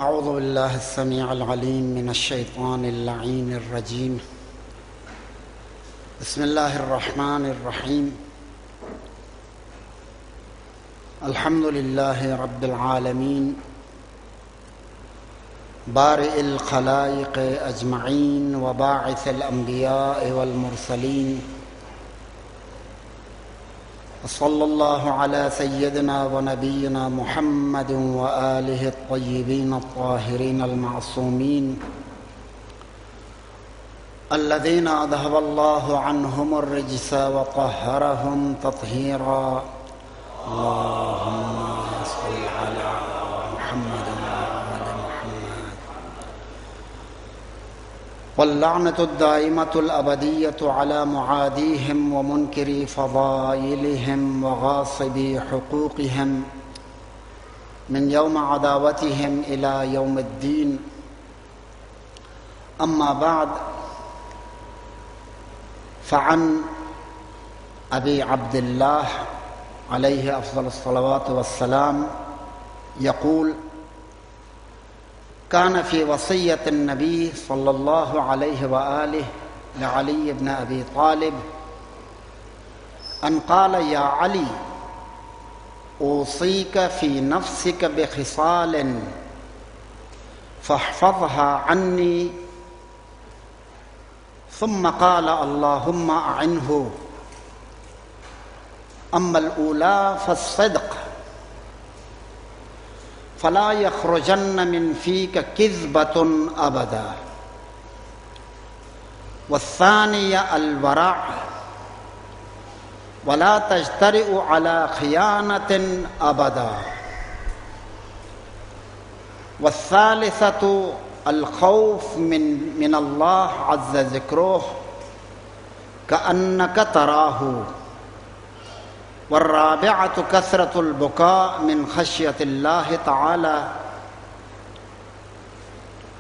اعوذ باللہ السمیع العلیم من الشیطان اللعین الرجیم بسم اللہ الرحمن الرحیم الحمد للہ رب العالمین بارئ الخلائق اجمعین وباعث الانبیاء والمرسلین صلی اللہ علی سیدنا ونبینا محمد وآلہ الطیبین الطاہرین المعصومین الذین اذہب اللہ عنہم الرجس وطہرہم تطہیرا اللہم صل علی محمد واللعنة الدائمة الأبدية على معاديهم ومنكري فضائلهم وغاصبي حقوقهم من يوم عداوتهم إلى يوم الدين. أما بعد، فعن أبي عبد الله عليه أفضل الصلوات والسلام يقول: كان في وصية النبي صلى الله عليه وآله لعلي بن أبي طالب أن قال: يا علي، أوصيك في نفسك بخصال فاحفظها عني. ثم قال: اللهم أعنه. أما الأولى فالصدق، فلا يخرجن من فيك كذبة أبدا. والثانية الورع، ولا تجترئ على خيانة أبدا. والثالثة الخوف من الله عز ذكره كأنك تراه. والرابعة كثرة البكاء من خشية الله تعالى.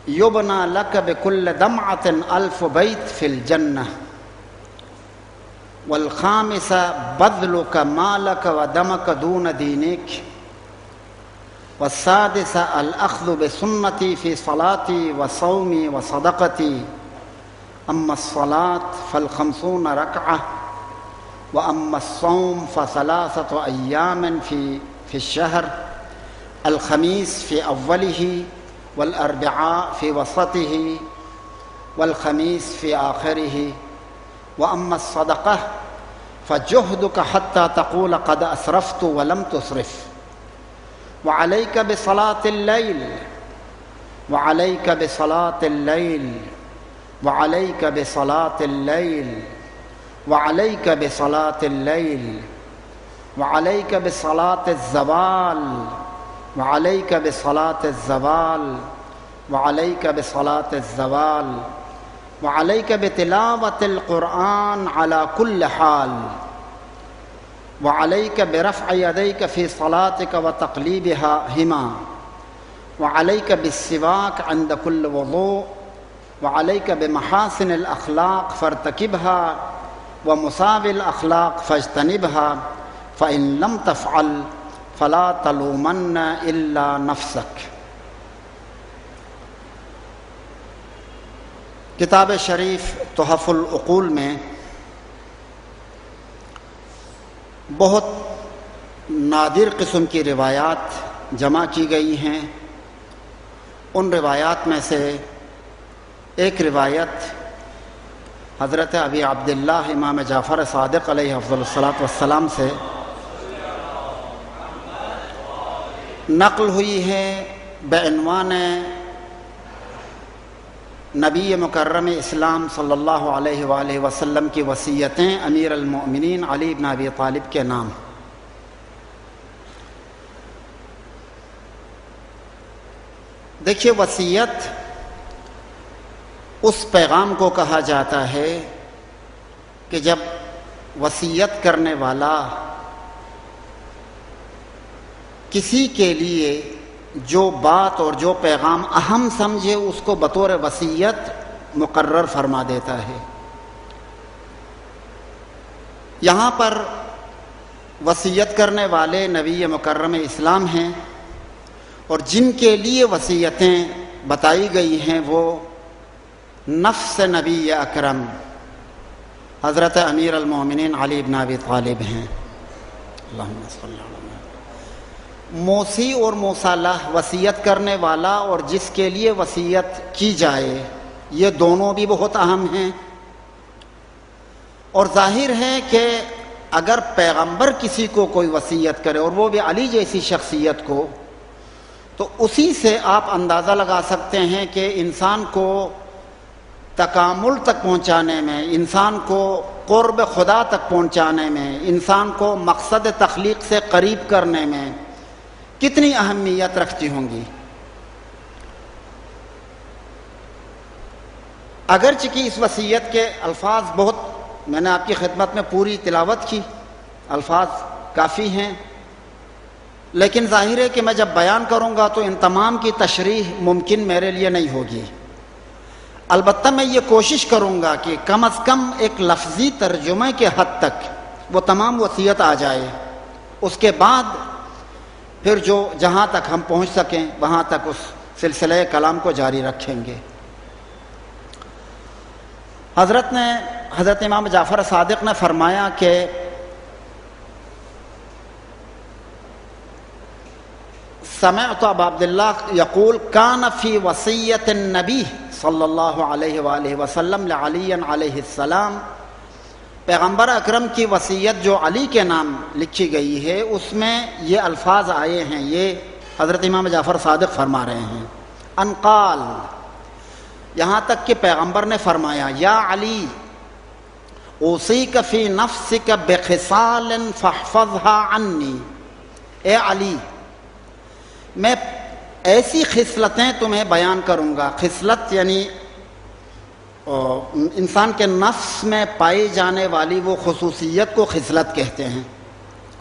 يبنى لك بكل دمعة 1000 بيت في الجنة. والخامسة بذلك مالك ودمك دون دينك. والسادسة الأخذ بسنتي في صلاتي وصومي وصدقتي. أما الصلاة فال50 ركعة، وأما الصوم ف3 أيام في الشهر، الخميس في أوله، والأربعاء في وسطه، والخميس في آخره. وأما الصدقة فجهدك حتى تقول قد أسرفت ولم تسرف. وعليك بصلاة الليل، وعليك بصلاة الليل، وعليك بصلاة الليل، وعليك بصلاة الليل، وعليك بصلاة الزوال، وعليك بصلاة الزوال، وعليك بصلاة الزوال، وعليك بتلاوة القرآن على كل حال، وعليك برفع يديك في صلاتك وتقليبها هما، وعليك بالسواك عند كل وضوء، وعليك بمحاسن الأخلاق فارتكبها، ومساوي الأخلاق فاجتنبها. فإن لم تفعل فلا تلومن إلا نفسك. کتاب شریف تحف العقول میں بہت نادر قسم کی روایات جمع کی گئی ہیں. ان روایات میں سے ایک روایت حضرت ابی عبداللہ امام جعفر صادق علیہ افضل الصلاۃ والسلام سے نقل ہوئی ہے بعنوان نبی مکرم اسلام صلی اللہ علیہ وآلہ وسلم کی وصیتیں امیر المؤمنین علی بن ابی طالب کے نام. دیکھیے، وصیت اس پیغام کو کہا جاتا ہے کہ جب وصیت کرنے والا کسی کے لیے جو بات اور جو پیغام اہم سمجھے اس کو بطور وصیت مقرر فرما دیتا ہے. یہاں پر وصیت کرنے والے نبی مکرم اسلام ہیں اور جن کے لیے وصیتیں بتائی گئی ہیں وہ نفس نبی اکرم حضرت امیر المومنین علی بن ابی طالب ہیں۔ اللہم صلی اللہ علیہ وسلم۔ موصی اور موصالہ، وصیت کرنے والا اور جس کے لیے وصیت کی جائے، یہ دونوں بھی بہت اہم ہیں۔ اور ظاہر ہے کہ اگر پیغمبر کسی کو کوئی وصیت کرے اور وہ بھی علی جیسی شخصیت کو، تو اسی سے آپ اندازہ لگا سکتے ہیں کہ انسان کو تکامل تک پہنچانے میں، انسان کو قرب خدا تک پہنچانے میں، انسان کو مقصد تخلیق سے قریب کرنے میں کتنی اہمیت رکھتی ہوں گی۔ اگرچہ کہ اس وصیت کے الفاظ بہت، میں نے آپ کی خدمت میں پوری تلاوت کی، الفاظ کافی ہیں، لیکن ظاہر ہے کہ میں جب بیان کروں گا تو ان تمام کی تشریح ممکن میرے لیے نہیں ہوگی۔ البتہ میں یہ کوشش کروں گا کہ کم از کم ایک لفظی ترجمے کے حد تک وہ تمام وصیت آ جائے، اس کے بعد پھر جو جہاں تک ہم پہنچ سکیں وہاں تک اس سلسلہ کلام کو جاری رکھیں گے۔ حضرت امام جعفر صادق نے فرمایا کہ سمعت ابا عبداللہ یقول کان فی وصیت النبی صلی اللہ علیہ وآلہ وسلم لعلی علیہ السلام، پیغمبر اکرم کی وصیت جو علی کے نام لکھی گئی ہے اس میں یہ الفاظ آئے ہیں، یہ حضرت امام جعفر صادق فرما رہے ہیں، ان قال، یہاں تک کہ پیغمبر نے فرمایا، یا علی اوصیک فی نفسک بخصال فاحفظها عنی، اے علی میں ایسی خصلتیں تمہیں بیان کروں گا۔ خصلت یعنی انسان کے نفس میں پائی جانے والی وہ خصوصیت کو خصلت کہتے ہیں۔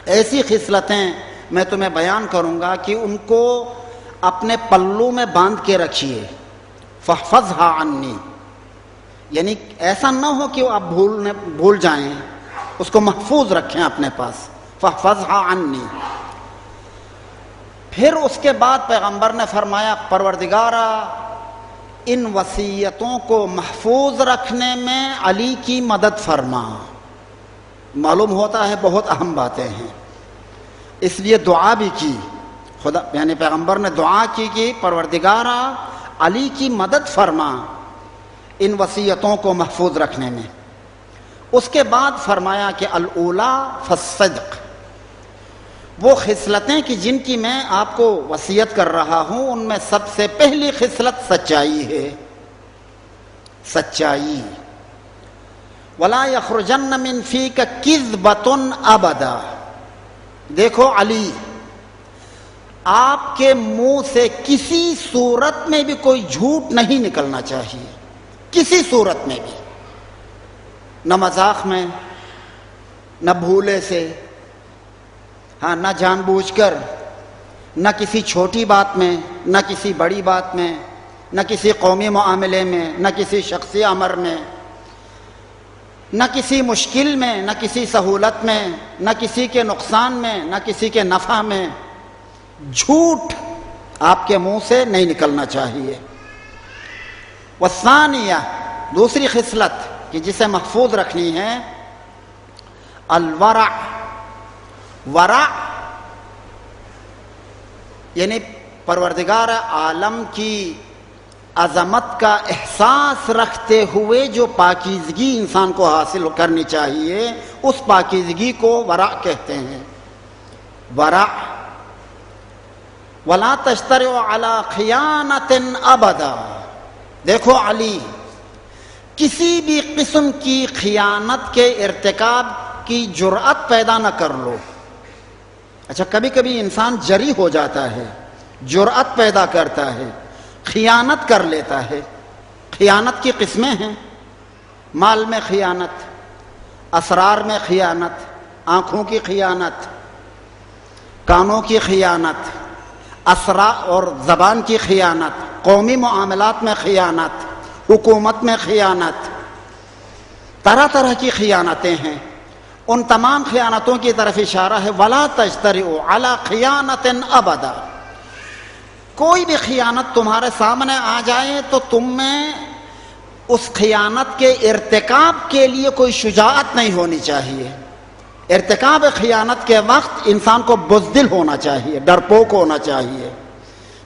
ایسی خصلتیں میں تمہیں بیان کروں گا کہ ان کو اپنے پلو میں باندھ کے رکھیے، فاحفظها عنی، یعنی ایسا نہ ہو کہ آپ بھول جائیں، اس کو محفوظ رکھیں اپنے پاس، فاحفظها عنی۔ پھر اس کے بعد پیغمبر نے فرمایا، پروردگارا ان وصیتوں کو محفوظ رکھنے میں علی کی مدد فرما۔ معلوم ہوتا ہے بہت اہم باتیں ہیں، اس لیے دعا بھی کی، خدا یعنی پیغمبر نے دعا کی کہ پروردگارا علی کی مدد فرما ان وصیتوں کو محفوظ رکھنے میں۔ اس کے بعد فرمایا کہ الاولی فالصدق، وہ خصلتیں کہ جن کی میں آپ کو وصیت کر رہا ہوں ان میں سب سے پہلی خصلت سچائی ہے، سچائی۔ ولا یخرجن من فیک کذبۃ ابدا، دیکھو علی آپ کے منہ سے کسی صورت میں بھی کوئی جھوٹ نہیں نکلنا چاہیے، کسی صورت میں بھی، نہ مذاق میں، نہ بھولے سے، ہاں نہ جان بوجھ کر، نہ کسی چھوٹی بات میں، نہ کسی بڑی بات میں، نہ کسی قومی معاملے میں، نہ کسی شخصی امر میں، نہ کسی مشکل میں، نہ کسی سہولت میں، نہ کسی کے نقصان میں، نہ کسی کے نفع میں، جھوٹ آپ کے منہ سے نہیں نکلنا چاہیے۔ والثانیہ، دوسری خصلت کہ جسے محفوظ رکھنی ہے، الورع، ورع یعنی پروردگار عالم کی عظمت کا احساس رکھتے ہوئے جو پاکیزگی انسان کو حاصل کرنی چاہیے، اس پاکیزگی کو ورع کہتے ہیں۔ ورع، ولا تجترئ علی خیانۃ ابدا، دیکھو علی کسی بھی قسم کی خیانت کے ارتکاب کی جرأت پیدا نہ کر لو۔ اچھا کبھی کبھی انسان جری ہو جاتا ہے، جرأت پیدا کرتا ہے، خیانت کر لیتا ہے۔ خیانت کی قسمیں ہیں، مال میں خیانت، اسرار میں خیانت، آنکھوں کی خیانت، کانوں کی خیانت، اسرار اور زبان کی خیانت، قومی معاملات میں خیانت، حکومت میں خیانت، طرح طرح کی خیانتیں ہیں۔ ان تمام خیانتوں کی طرف اشارہ ہے، ولا تجترئ علی خیانۃ ابدا، کوئی بھی خیانت تمہارے سامنے آ جائے تو تم میں اس خیانت کے ارتکاب کے لیے کوئی شجاعت نہیں ہونی چاہیے. ارتکاب خیانت کے وقت انسان کو بزدل ہونا چاہیے، ڈرپوک ہونا چاہیے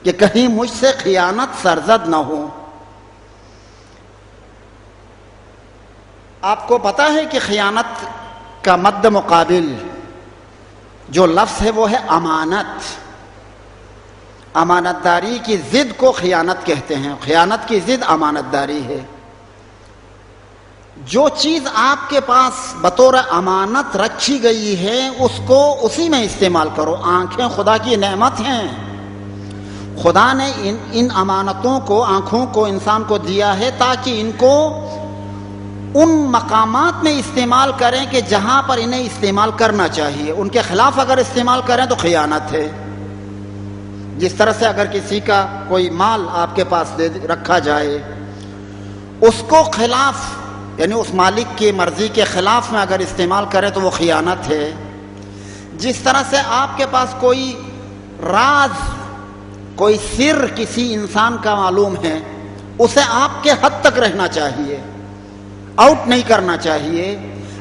کہ کہیں مجھ سے خیانت سرزد نہ ہو. آپ کو پتا ہے کہ خیانت کا مد مقابل جو لفظ ہے وہ ہے امانت. امانت داری کی ضد کو خیانت کہتے ہیں. خیانت کی ضد امانت داری ہے. جو چیز آپ کے پاس بطور امانت رکھی گئی ہے اس کو اسی میں استعمال کرو. آنکھیں خدا کی نعمت ہیں. خدا نے ان امانتوں کو، آنکھوں کو انسان کو دیا ہے تاکہ ان کو ان مقامات میں استعمال کریں کہ جہاں پر انہیں استعمال کرنا چاہیے. ان کے خلاف اگر استعمال کریں تو خیانت ہے. جس طرح سے اگر کسی کا کوئی مال آپ کے پاس رکھا جائے، اس کو خلاف یعنی اس مالک کی مرضی کے خلاف میں اگر استعمال کریں تو وہ خیانت ہے. جس طرح سے آپ کے پاس کوئی راز، کوئی سر کسی انسان کا معلوم ہے، اسے آپ کے حد تک رہنا چاہیے، آؤٹ نہیں کرنا چاہیے.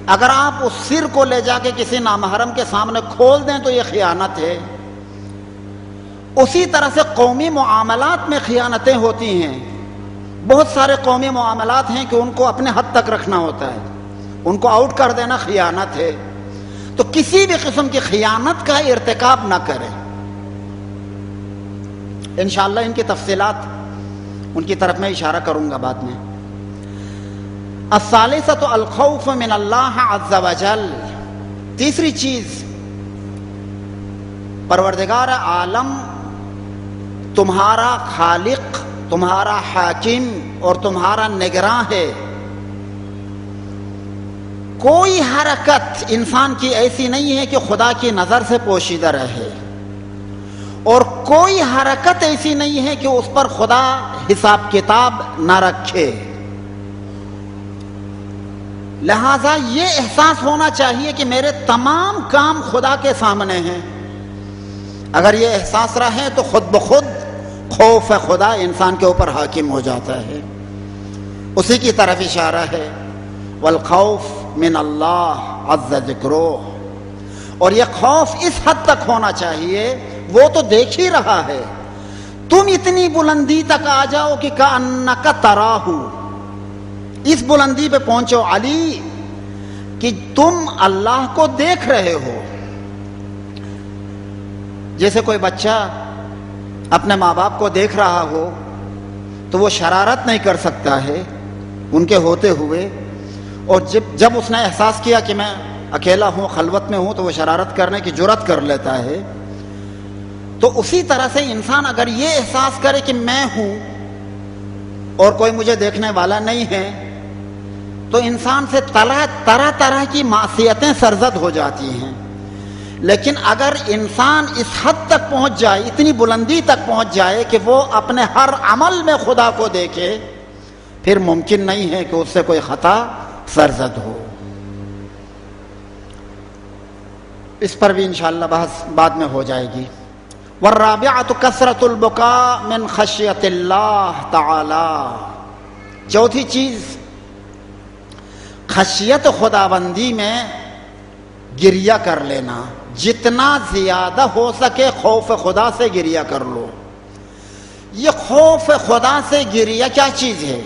اگر آپ اس سر کو لے جا کے کسی نامحرم کے سامنے کھول دیں تو یہ خیانت ہے. اسی طرح سے قومی معاملات میں خیانتیں ہوتی ہیں. بہت سارے قومی معاملات ہیں کہ ان کو اپنے حد تک رکھنا ہوتا ہے، ان کو آؤٹ کر دینا خیانت ہے. تو کسی بھی قسم کی خیانت کا ارتکاب نہ کریں. انشاءاللہ ان کی تفصیلات ان کی طرف میں اشارہ کروں گا بعد میں. الثالثۃ الخوف من اللہ عز وجل. تیسری چیز، پروردگار عالم تمہارا خالق، تمہارا حاکم اور تمہارا نگراں ہے. کوئی حرکت انسان کی ایسی نہیں ہے کہ خدا کی نظر سے پوشیدہ رہے، اور کوئی حرکت ایسی نہیں ہے کہ اس پر خدا حساب کتاب نہ رکھے. لہذا یہ احساس ہونا چاہیے کہ میرے تمام کام خدا کے سامنے ہیں. اگر یہ احساس رہے تو خود بخود خوف خدا انسان کے اوپر حاکم ہو جاتا ہے. اسی کی طرف اشارہ ہے والخوف من اللہ عز ذکرہ. اور یہ خوف اس حد تک ہونا چاہیے، وہ تو دیکھ ہی رہا ہے. تم اتنی بلندی تک آ جاؤ کہ کأنک تراہ، اس بلندی پہ پہنچو علی کہ تم اللہ کو دیکھ رہے ہو. جیسے کوئی بچہ اپنے ماں باپ کو دیکھ رہا ہو تو وہ شرارت نہیں کر سکتا ہے ان کے ہوتے ہوئے، اور جب اس نے احساس کیا کہ میں اکیلا ہوں، خلوت میں ہوں، تو وہ شرارت کرنے کی جرات کر لیتا ہے. تو اسی طرح سے انسان اگر یہ احساس کرے کہ میں ہوں اور کوئی مجھے دیکھنے والا نہیں ہے، تو انسان سے طرح طرح کی معصیتیں سرزد ہو جاتی ہیں. لیکن اگر انسان اس حد تک پہنچ جائے، اتنی بلندی تک پہنچ جائے کہ وہ اپنے ہر عمل میں خدا کو دیکھے، پھر ممکن نہیں ہے کہ اس سے کوئی خطا سرزد ہو. اس پر بھی انشاءاللہ بحث بعد میں ہو جائے گی. والرابعۃ کثرۃ البکاء من خشیۃ اللہ تعالی. چوتھی چیز، خشیت خداوندی میں گریہ کر لینا. جتنا زیادہ ہو سکے خوف خدا سے گریہ کر لو. یہ خوف خدا سے گریہ کیا چیز ہے؟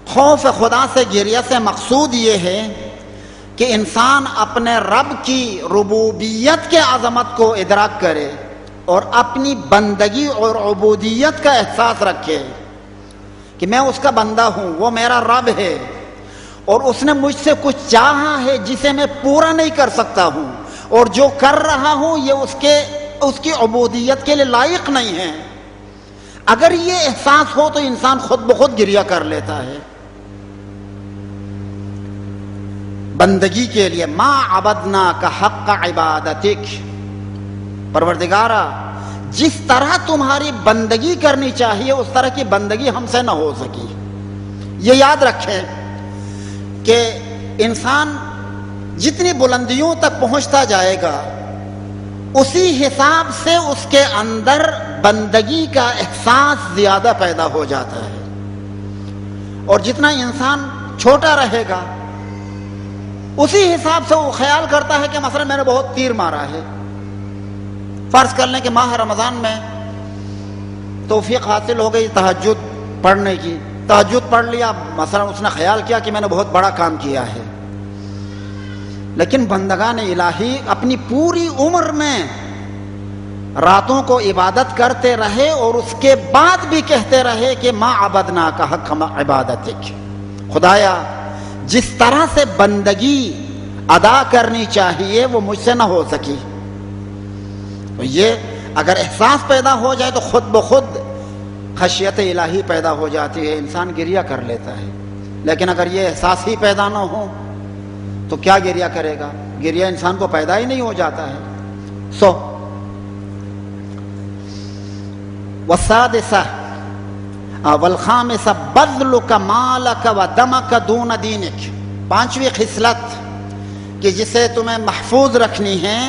خوف خدا سے گریہ سے مقصود یہ ہے کہ انسان اپنے رب کی ربوبیت کے عظمت کو ادراک کرے اور اپنی بندگی اور عبودیت کا احساس رکھے کہ میں اس کا بندہ ہوں، وہ میرا رب ہے، اور اس نے مجھ سے کچھ چاہا ہے جسے میں پورا نہیں کر سکتا ہوں، اور جو کر رہا ہوں یہ اس کی عبودیت کے لیے لائق نہیں ہے. اگر یہ احساس ہو تو انسان خود بخود گریہ کر لیتا ہے بندگی کے لیے. ما عبدناک حق عبادتک. پروردگارا، جس طرح تمہاری بندگی کرنی چاہیے اس طرح کی بندگی ہم سے نہ ہو سکی. یہ یاد رکھیں کہ انسان جتنی بلندیوں تک پہنچتا جائے گا اسی حساب سے اس کے اندر بندگی کا احساس زیادہ پیدا ہو جاتا ہے. اور جتنا انسان چھوٹا رہے گا اسی حساب سے وہ خیال کرتا ہے کہ مثلا میں نے بہت تیر مارا ہے. فرض کر لیں کہ ماہ رمضان میں توفیق حاصل ہو گئی تہجد پڑھنے کی، تہجد پڑھ لیا، مثلا اس نے خیال کیا کہ میں نے بہت بڑا کام کیا ہے. لیکن بندگان الہی اپنی پوری عمر میں راتوں کو عبادت کرتے رہے اور اس کے بعد بھی کہتے رہے کہ ما عبدناک حق عبادتک، خدایا جس طرح سے بندگی ادا کرنی چاہیے وہ مجھ سے نہ ہو سکی. تو یہ اگر احساس پیدا ہو جائے تو خود بخود خشیت الہی پیدا ہو جاتی ہے، انسان گریہ کر لیتا ہے. لیکن اگر یہ احساس ہی پیدا نہ ہو تو کیا گریہ کرے گا؟ گریہ انسان کو پیدا ہی نہیں ہو جاتا ہے. والسادسہ والخامسہ بذلک مالک و دمک دون دینک، پانچویں خصلت کہ جسے تمہیں محفوظ رکھنی ہے،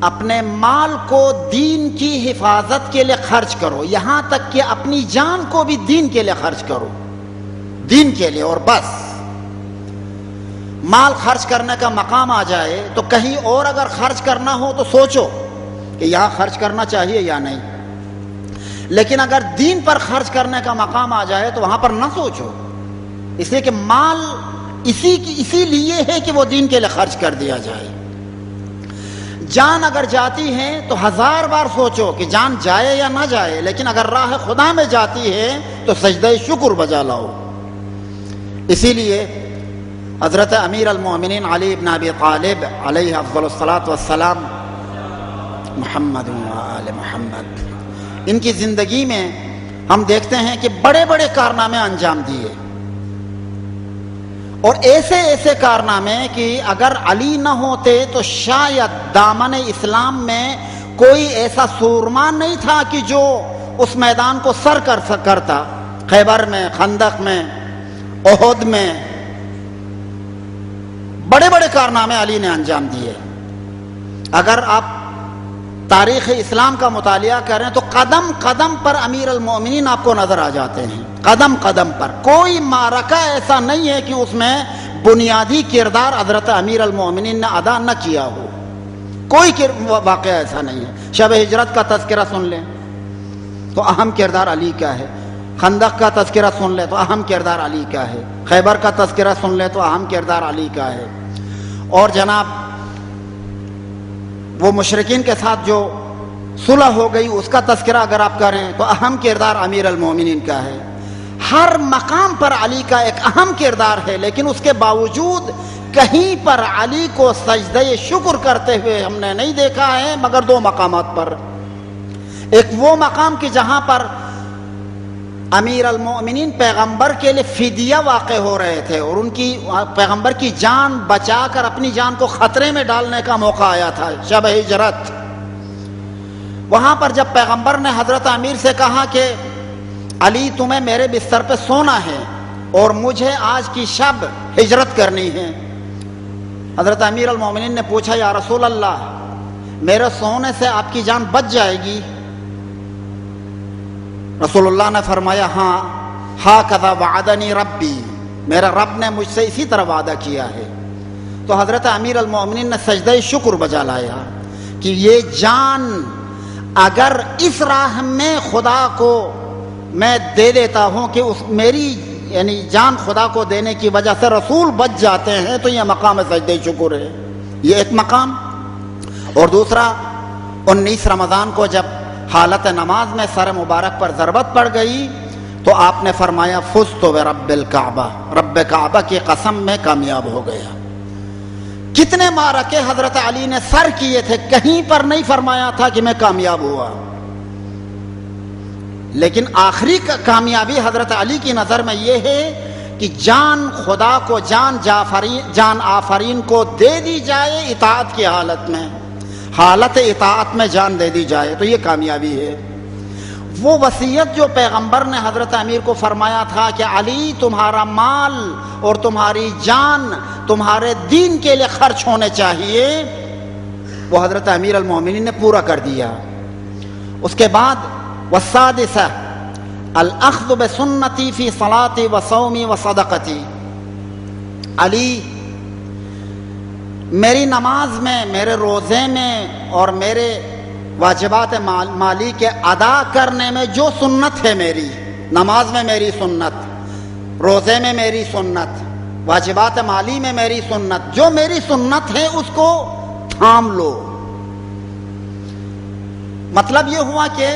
اپنے مال کو دین کی حفاظت کے لیے خرچ کرو، یہاں تک کہ اپنی جان کو بھی دین کے لیے خرچ کرو، دین کے لیے. اور بس مال خرچ کرنے کا مقام آ جائے تو کہیں اور اگر خرچ کرنا ہو تو سوچو کہ یہاں خرچ کرنا چاہیے یا نہیں. لیکن اگر دین پر خرچ کرنے کا مقام آ جائے تو وہاں پر نہ سوچو، اس لیے کہ مال اسی لیے ہے کہ وہ دین کے لیے خرچ کر دیا جائے. جان اگر جاتی ہے تو 1000 بار سوچو کہ جان جائے یا نہ جائے، لیکن اگر راہ خدا میں جاتی ہے تو سجدہ شکر بجا لاؤ. اسی لیے حضرت امیر المومنین علی بن ابی طالب علیہ افضل الصلاۃ والسلام، محمد و آل محمد، ان کی زندگی میں ہم دیکھتے ہیں کہ بڑے بڑے کارنامے انجام دیے، اور ایسے ایسے کارنامے کہ اگر علی نہ ہوتے تو شاید دامن اسلام میں کوئی ایسا سورما نہیں تھا کہ جو اس میدان کو سر کرتا. خیبر میں، خندق میں، احد میں بڑے بڑے کارنامے علی نے انجام دیے. اگر آپ تاریخ اسلام کا مطالعہ کریں تو قدم قدم پر امیر المومنین آپ کو نظر آ جاتے ہیں، قدم قدم پر. کوئی معرکہ ایسا نہیں ہے کہ اس میں بنیادی کردار حضرت امیر المومنین نے ادا نہ کیا ہو، کوئی واقعہ ایسا نہیں ہے. شب ہجرت کا تذکرہ سن لیں تو اہم کردار علی کا ہے، خندق کا تذکرہ سن لیں تو اہم کردار علی کا ہے، خیبر کا تذکرہ سن لیں تو اہم کردار علی کا ہے. اور جناب وہ مشرکین کے ساتھ جو صلح ہو گئی اس کا تذکرہ اگر آپ کریں تو اہم کردار امیر المومنین کا ہے. ہر مقام پر علی کا ایک اہم کردار ہے، لیکن اس کے باوجود کہیں پر علی کو سجدہ شکر کرتے ہوئے ہم نے نہیں دیکھا ہے مگر 2 مقامات پر. ایک وہ مقام کہ جہاں پر امیر المومنین پیغمبر کے لیے فدیہ واقع ہو رہے تھے اور ان کی پیغمبر کی جان بچا کر اپنی جان کو خطرے میں ڈالنے کا موقع آیا تھا، شب ہجرت. وہاں پر جب پیغمبر نے حضرت امیر سے کہا کہ علی تمہیں میرے بستر پہ سونا ہے اور مجھے آج کی شب ہجرت کرنی ہے، حضرت امیر المومنین نے پوچھا یا رسول اللہ میرے سونے سے آپ کی جان بچ جائے گی؟ رسول اللہ نے فرمایا ہاں، ہاکذا وعدنی ربی، میرا رب نے مجھ سے اسی طرح وعدہ کیا ہے. تو حضرت امیر المومنین نے سجدہ شکر بجا لایا کہ یہ جان اگر اس راہ میں خدا کو میں دے دیتا ہوں کہ میری یعنی جان خدا کو دینے کی وجہ سے رسول بچ جاتے ہیں تو یہ مقام سجدہ شکر ہے. یہ ایک مقام. اور دوسرا 19 رمضان کو جب حالت نماز میں سر مبارک پر ضربت پڑ گئی تو آپ نے فرمایا فزت برب الکعبہ، رب کعبہ کی قسم میں کامیاب ہو گیا. کتنے معرکے حضرت علی نے سر کیے تھے، کہیں پر نہیں فرمایا تھا کہ میں کامیاب ہوا. لیکن آخری کامیابی حضرت علی کی نظر میں یہ ہے کہ جان خدا کو، جان آفرین کو دے دی جائے اطاعت کی حالت میں، حالت اطاعت میں جان دے دی جائے تو یہ کامیابی ہے. وہ وصیت جو پیغمبر نے حضرت امیر کو فرمایا تھا کہ علی تمہارا مال اور تمہاری جان تمہارے دین کے لیے خرچ ہونے چاہیے، وہ حضرت امیر المومنین نے پورا کر دیا. اس کے بعد والسادسہ الاخذ بسنتی فی صلاتی و صومی و صدقتی. علی میری نماز میں، میرے روزے میں اور میرے واجبات مالی کے ادا کرنے میں جو سنت ہے میری، نماز میں میری سنت، روزے میں میری سنت، واجبات مالی میں میری سنت، جو میری سنت ہے اس کو تھام لو. مطلب یہ ہوا کہ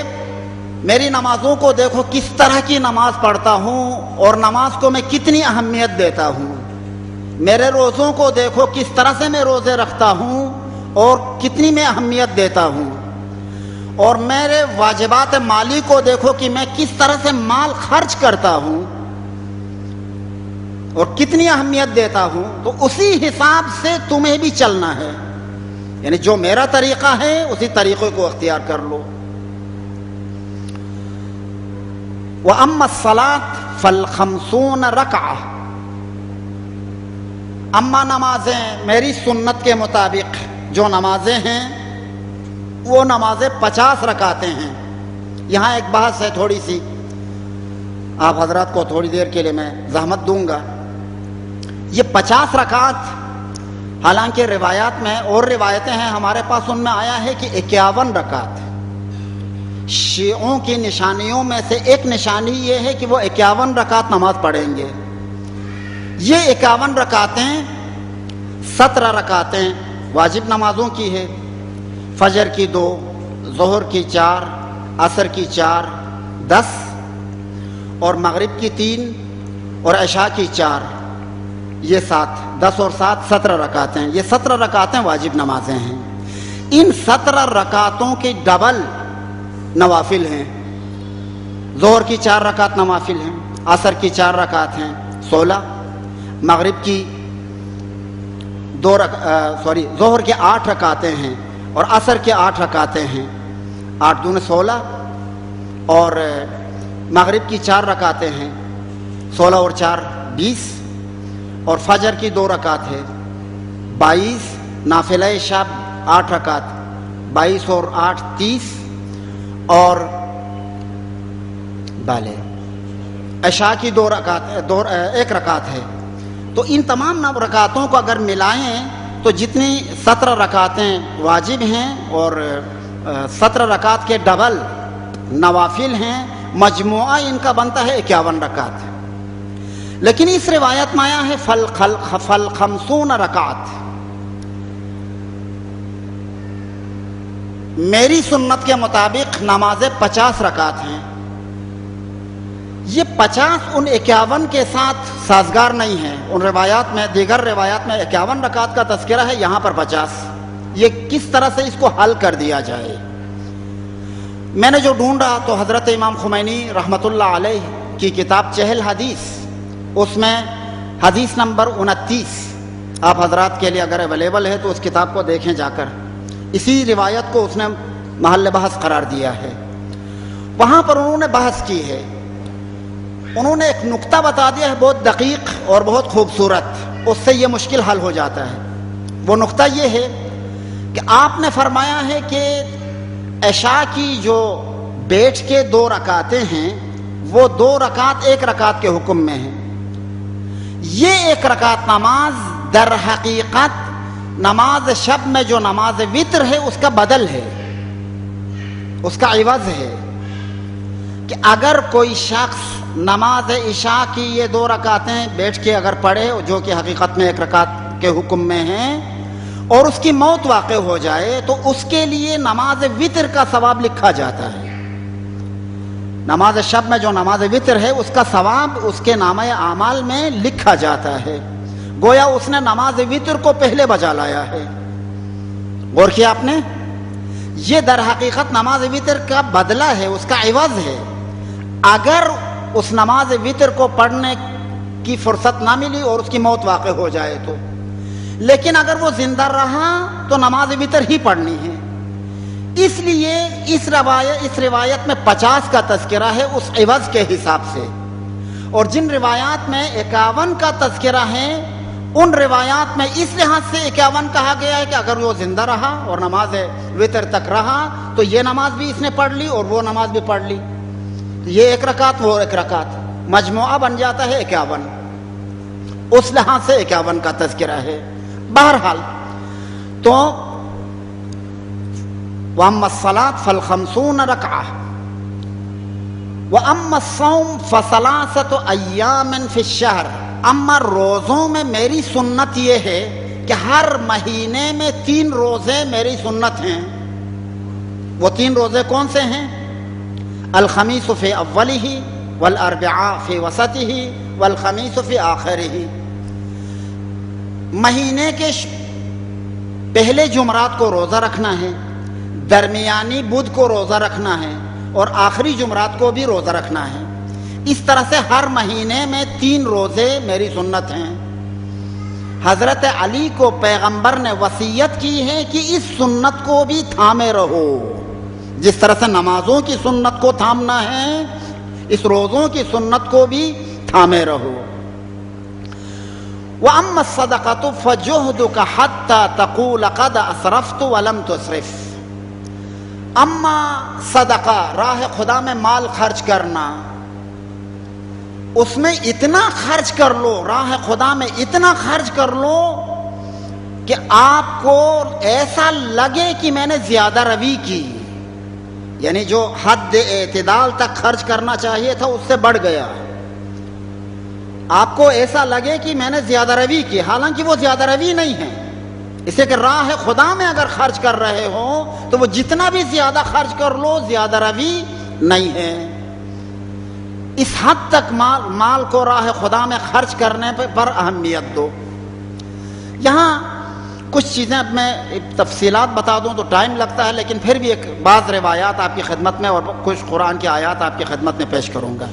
میری نمازوں کو دیکھو کس طرح کی نماز پڑھتا ہوں اور نماز کو میں کتنی اہمیت دیتا ہوں. میرے روزوں کو دیکھو کس طرح سے میں روزے رکھتا ہوں اور کتنی میں اہمیت دیتا ہوں. اور میرے واجبات مالی کو دیکھو کہ میں کس طرح سے مال خرچ کرتا ہوں اور کتنی اہمیت دیتا ہوں. تو اسی حساب سے تمہیں بھی چلنا ہے، یعنی جو میرا طریقہ ہے اسی طریقے کو اختیار کر لو. وَأَمَّا الصَّلَاةُ فَالْخَمْسُونَ رَكْعَةً. اما نمازیں میری سنت کے مطابق جو نمازیں ہیں وہ نمازیں 50 رکعتیں ہیں. یہاں ایک بحث ہے تھوڑی سی، آپ حضرات کو تھوڑی دیر کے لیے میں زحمت دوں گا. یہ 50 رکعت، حالانکہ روایات میں اور روایتیں ہیں ہمارے پاس، ان میں آیا ہے کہ 51 رکعت. شیعوں کی نشانیوں میں سے ایک نشانی یہ ہے کہ وہ 51 رکعت نماز پڑھیں گے. یہ 51 رکعتیں 17 رکعتیں واجب نمازوں کی ہے. فجر کی 2، ظہر کی 4، عصر کی 4، 10، اور مغرب کی 3 اور عشاء کی 4، یہ 7، 10 اور 7 17 رکعتیں. یہ 17 رکعتیں واجب نمازیں ہیں. ان 17 رکعتوں کی ڈبل نوافل ہیں. ظہر کی 4 رکعت نوافل ہیں، عصر کی 4 رکعت ہیں 16، مغرب کی ظہر کے 8 رکعتیں ہیں اور عصر کے 8 رکعتیں ہیں. 8 دو 16 اور مغرب کی 4 رکعتیں ہیں، 16 اور 4 20، اور فجر کی 2 رکعت ہے 22، نافلہ شب 8 رکعت 22 اور 8 30، اور عشاء کی 2 رکعت 1 رکعت ہے. تو ان تمام رکعتوں کو اگر ملائیں تو جتنی 17 رکعتیں واجب ہیں اور 17 رکعت کے ڈبل نوافل ہیں، مجموعہ ان کا بنتا ہے 51 رکعت. لیکن اس روایت میں آیا ہے فَالْخَمْسُونَ رکعت. میری سنت کے مطابق نمازیں 50 رکعت ہیں. یہ 50 ان 51 کے ساتھ سازگار نہیں ہیں. ان روایات میں، دیگر روایات میں 51 رکعت کا تذکرہ ہے، یہاں پر 50. یہ کس طرح سے اس کو حل کر دیا جائے؟ میں نے جو ڈھونڈا تو حضرت امام خمینی رحمۃ اللہ علیہ کی کتاب چہل حدیث، اس میں حدیث نمبر 29 آپ حضرات کے لیے اگر اویلیبل ہے تو اس کتاب کو دیکھیں جا کر. اسی روایت کو اس نے محل بحث قرار دیا ہے. وہاں پر انہوں نے بحث کی ہے، انہوں نے ایک نقطہ بتا دیا ہے بہت دقیق اور بہت خوبصورت، اس سے یہ مشکل حل ہو جاتا ہے. وہ نقطہ یہ ہے کہ آپ نے فرمایا ہے کہ عشاء کی جو بیٹھ کے 2 رکعتیں ہیں وہ 2 رکعت 1 رکعت کے حکم میں ہیں. یہ 1 رکعت نماز در حقیقت نماز شب میں جو نماز وتر ہے اس کا بدل ہے، اس کا عوض ہے. کہ اگر کوئی شخص نماز عشاء کی یہ 2 رکعتیں بیٹھ کے اگر پڑھے جو کہ حقیقت میں 1 رکعت کے حکم میں ہیں اور اس کی موت واقع ہو جائے تو اس کے لیے نماز وتر کا ثواب لکھا جاتا ہے. نماز شب میں جو نماز وتر ہے اس کا ثواب اس کے نامہ اعمال میں لکھا جاتا ہے. گویا اس نے نماز وتر کو پہلے بجا لایا ہے. غور کیا آپ نے؟ یہ در حقیقت نماز وتر کا بدلہ ہے، اس کا عوض ہے. اگر اس نماز وتر کو پڑھنے کی فرصت نہ ملی اور اس کی موت واقع ہو جائے تو، لیکن اگر وہ زندہ رہا تو نماز وتر ہی پڑھنی ہے. اس لیے اس روایت میں 50 کا تذکرہ ہے اس عوض کے حساب سے، اور جن روایات میں 51 کا تذکرہ ہے ان روایات میں اس لحاظ سے 51 کہا گیا ہے کہ اگر وہ زندہ رہا اور نماز وتر تک رہا تو یہ نماز بھی اس نے پڑھ لی اور وہ نماز بھی پڑھ لی، یہ 1 رکعت وہ 1 رکعت، مجموعہ بن جاتا ہے 51، اس لحاظ سے 51 کا تذکرہ ہے۔ بہرحال تو وَأَمَّا الصَّلَاةُ فَالْخَمْسُونَ رَكْعَةً وَأَمَّا الصَّوْمُ فَثَلَاثَةُ أَيَّامٍ فِي الشَّهْرِ، اما روزوں میں میری سنت یہ ہے کہ ہر مہینے میں 3 روزے میری سنت ہیں۔ وہ 3 روزے کون سے ہیں؟ الخمیس فی اولہ والاربعاء فی وسطہ والخمیس فی آخرہ۔ مہینے کے پہلے جمعرات کو روزہ رکھنا ہے، درمیانی بدھ کو روزہ رکھنا ہے اور آخری جمعرات کو بھی روزہ رکھنا ہے۔ اس طرح سے ہر مہینے میں 3 روزے میری سنت ہیں۔ حضرت علی کو پیغمبر نے وصیت کی ہے کہ اس سنت کو بھی تھامے رہو، جس طرح سے نمازوں کی سنت کو تھامنا ہے اس روزوں کی سنت کو بھی تھامے رہو۔ وَأَمَّا الصَّدَقَةُ فَجُهْدُكَ حَتَّى تَقُولَ قَدْ أَسْرَفْتُ وَلَمْ تُسْرِفْ۔ اما صدقہ راہ خدا میں مال خرچ کرنا، اس میں اتنا خرچ کر لو، راہ خدا میں اتنا خرچ کر لو کہ آپ کو ایسا لگے کہ میں نے زیادہ روی کی، یعنی جو حد اعتدال تک خرچ کرنا چاہیے تھا اس سے بڑھ گیا، آپ کو ایسا لگے کہ میں نے زیادہ روی کی، حالانکہ وہ زیادہ روی نہیں ہے۔ اسے کہ راہ خدا میں اگر خرچ کر رہے ہو تو وہ جتنا بھی زیادہ خرچ کر لو زیادہ روی نہیں ہے۔ اس حد تک مال کو راہ خدا میں خرچ کرنے پر اہمیت دو۔ یہاں کچھ چیزیں اب میں تفصیلات بتا دوں تو ٹائم لگتا ہے، لیکن پھر بھی ایک بعض روایات آپ کی خدمت میں اور کچھ قرآن کی آیات آپ کی خدمت میں پیش کروں گا۔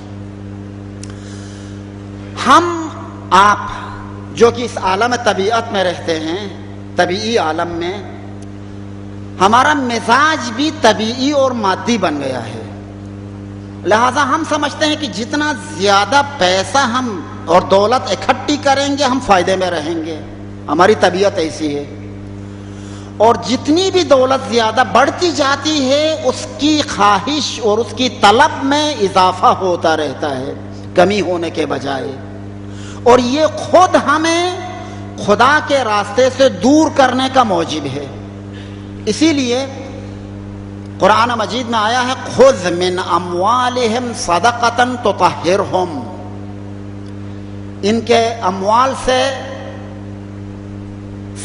ہم آپ جو کہ اس عالم طبیعت میں رہتے ہیں، طبیعی عالم میں، ہمارا مزاج بھی طبیعی اور مادی بن گیا ہے، لہذا ہم سمجھتے ہیں کہ جتنا زیادہ پیسہ ہم اور دولت اکٹھی کریں گے ہم فائدے میں رہیں گے، ہماری طبیعت ایسی ہے، اور جتنی بھی دولت زیادہ بڑھتی جاتی ہے اس کی خواہش اور اس کی طلب میں اضافہ ہوتا رہتا ہے کمی ہونے کے بجائے، اور یہ خود ہمیں خدا کے راستے سے دور کرنے کا موجب ہے۔ اسی لیے قرآن مجید میں آیا ہے خذ من اموالہم صدقۃ تطہرہم، ان کے اموال سے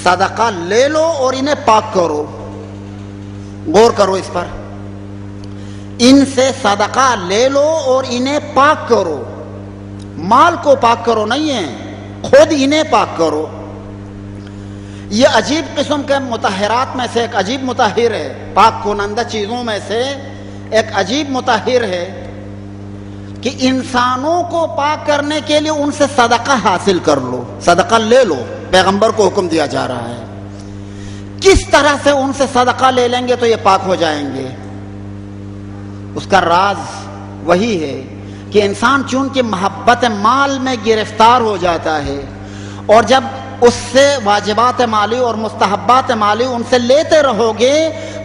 صدقہ لے لو اور انہیں پاک کرو۔ غور کرو اس پر، ان سے صدقہ لے لو اور انہیں پاک کرو، مال کو پاک کرو نہیں ہے، خود انہیں پاک کرو۔ یہ عجیب قسم کے مطہرات میں سے ایک عجیب مطہر ہے، پاک کنندہ چیزوں میں سے ایک عجیب مطہر ہے کہ انسانوں کو پاک کرنے کے لیے ان سے صدقہ حاصل کر لو، صدقہ لے لو، پیغمبر کو حکم دیا جا رہا ہے۔ کس طرح سے ان سے صدقہ لے لیں گے تو یہ پاک ہو جائیں گے؟ اس کا راز وہی ہے کہ انسان چونکہ محبت مال میں گرفتار ہو جاتا ہے، اور جب اس سے واجبات مالی اور مستحبات مالی ان سے لیتے رہو گے